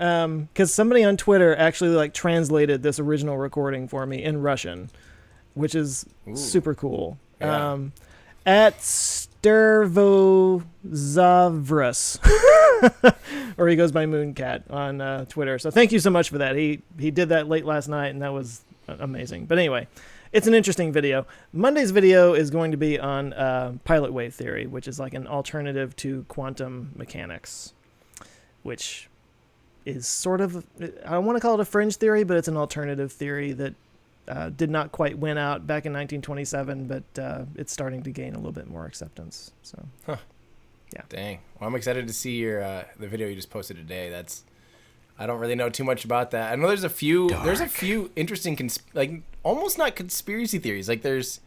because somebody on Twitter actually like translated this original recording for me in Russian, which is super cool. Yeah. At Stervozavrus, or he goes by Mooncat on Twitter. So thank you so much for that. He did that late last night, and that was amazing. But anyway, it's an interesting video. Monday's video is going to be on pilot wave theory, which is like an alternative to quantum mechanics, which is sort of, I don't want to call it a fringe theory, but it's an alternative theory that did not quite win out back in 1927, but it's starting to gain a little bit more acceptance. So, yeah. Dang. Well, I'm excited to see your the video you just posted today. I don't really know too much about that. I know there's a few interesting almost not conspiracy theories. Like there's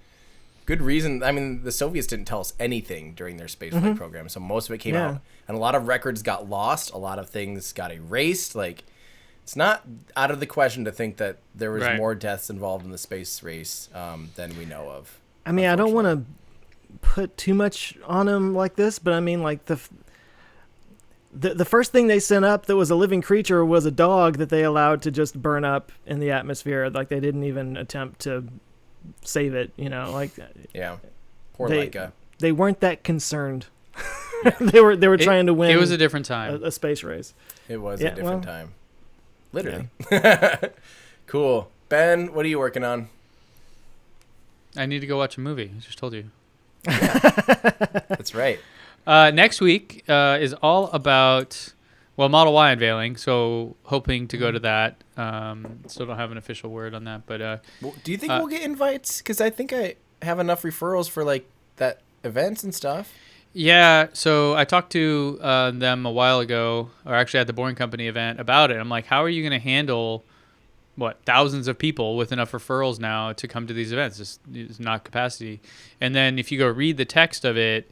good reason. I mean, the Soviets didn't tell us anything during their spaceflight program, so most of it came out, and a lot of records got lost. A lot of things got erased. Like, it's not out of the question to think that there was more deaths involved in the space race than we know of. I mean, I don't want to put too much on them like this, but I mean, like the first thing they sent up that was a living creature was a dog that they allowed to just burn up in the atmosphere. Like, they didn't even attempt to save it, like. Yeah. Poor Laika. They weren't that concerned. they were trying to win. It was a different time. A space race. It was a different time. Literally. Yeah. Cool. Ben, what are you working on? I need to go watch a movie. I just told you. That's right. Next week is all about, Model Y unveiling, so hoping to go to that. Still don't have an official word on that, but... do you think we'll get invites? Because I think I have enough referrals for, like, that events and stuff. Yeah, so I talked to them a while ago, or actually at the Boring Company event about it. I'm like, how are you going to handle, thousands of people with enough referrals now to come to these events? It's not capacity. And then if you go read the text of it,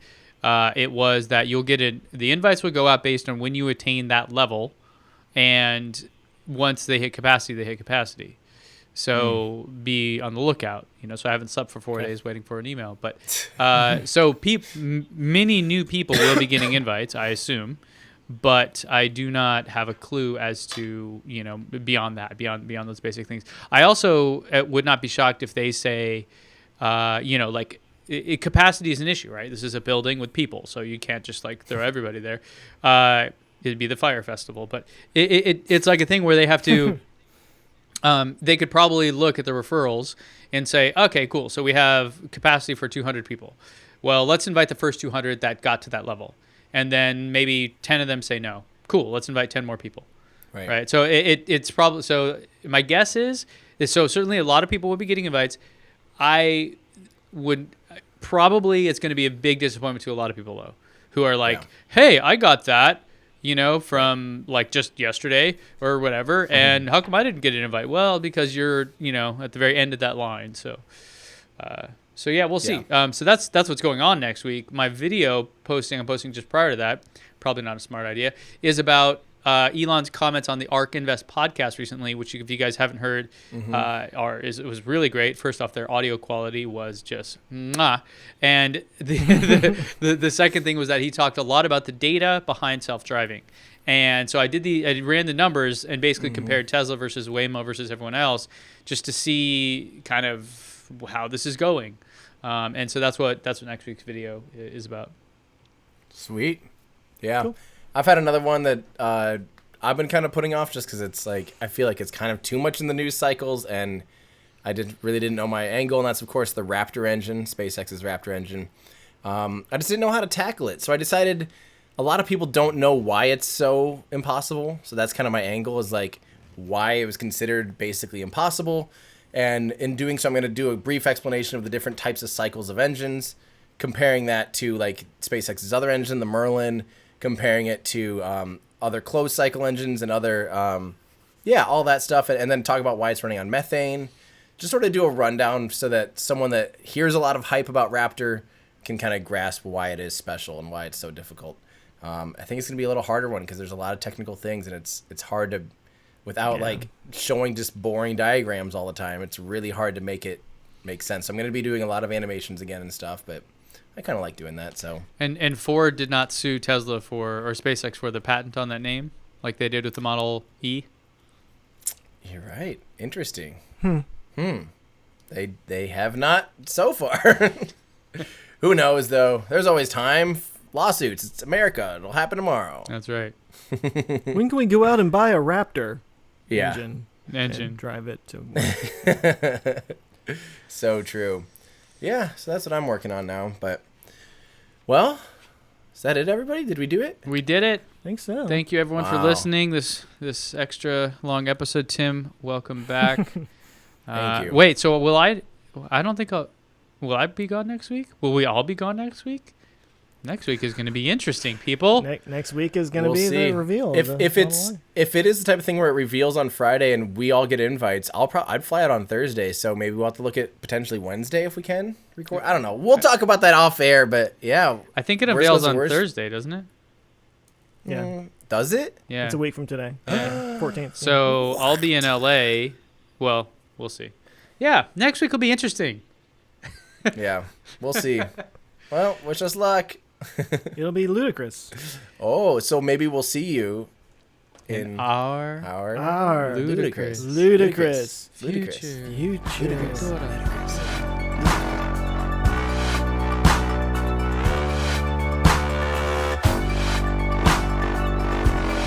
it was that you'll get the invites will go out based on when you attain that level, and once they hit capacity, they hit capacity. So be on the lookout. So I haven't slept for 4 days waiting for an email. But so many new people will be getting invites, I assume. But I do not have a clue as to, beyond that, beyond those basic things. I also would not be shocked if they say, capacity is an issue, right? This is a building with people, so you can't just throw everybody there. It'd be the Fire Festival, but it's like a thing where they have to. They could probably look at the referrals and say, okay, cool. So we have capacity for 200 people. Well, let's invite the first 200 that got to that level, and then maybe 10 of them say no. Cool. Let's invite 10 more people. Right. So it's probably, so my guess is so certainly a lot of people will be getting invites. I would probably, it's going to be a big disappointment to a lot of people though, who are like, hey, I got that, from just yesterday or whatever. And how come I didn't get an invite? Well, because you're, at the very end of that line. So yeah, we'll see. So that's what's going on next week. My video I'm posting just prior to that, probably not a smart idea, is about Elon's comments on the ARK Invest podcast recently, which if you guys haven't heard, it was really great. First off, their audio quality was just mwah. And the second thing was that he talked a lot about the data behind self-driving. And so I ran the numbers and basically compared Tesla versus Waymo versus everyone else just to see kind of how this is going. And so that's what next week's video is about. Sweet. Yeah. Cool. I've had another one that I've been kind of putting off just because it's I feel like it's kind of too much in the news cycles, and I really didn't know my angle, and that's of course the Raptor engine, SpaceX's Raptor engine. I just didn't know how to tackle it, so I decided a lot of people don't know why it's so impossible, so that's kind of my angle, is why it was considered basically impossible, and in doing so I'm going to do a brief explanation of the different types of cycles of engines, comparing that to SpaceX's other engine, the Merlin, comparing it to other closed cycle engines and other, all that stuff. And then talk about why it's running on methane. Just sort of do a rundown so that someone that hears a lot of hype about Raptor can kind of grasp why it is special and why it's so difficult. I think it's going to be a little harder one because there's a lot of technical things and it's hard to without like showing just boring diagrams all the time. It's really hard to make it make sense. So I'm going to be doing a lot of animations again and stuff, but I kind of like doing that. So And Ford did not sue Tesla or SpaceX for the patent on that name like they did with the Model E. You're right. Interesting. They have not so far. Who knows though? There's always time. Lawsuits. It's America. It'll happen tomorrow. That's right. When can we go out and buy a Raptor Yeah. engine and drive it to work? So true. Yeah, so that's what I'm working on now. But, well, is that it, everybody? Did we do it? We did it. I think so. Thank you, everyone, for listening. This extra long episode. Tim, welcome back. Thank you. Wait, so will I don't think will I be gone next week? Will we all be gone next week? Next week is going to be interesting, people. Next week is going to be the reveal. If it is the type of thing where it reveals on Friday and we all get invites, I'd fly out on Thursday. So maybe we'll have to look at potentially Wednesday if we can record. I don't know. We'll talk about that off air. But yeah, I think it unveils on Thursday, doesn't it? Yeah. Does it? Yeah. It's a week from today. 14th. So I'll be in LA. Well, we'll see. Yeah, next week will be interesting. Yeah, we'll see. Well, wish us luck. It'll be ludicrous. Oh, so maybe we'll see you in our ludicrous ludicrous future. future.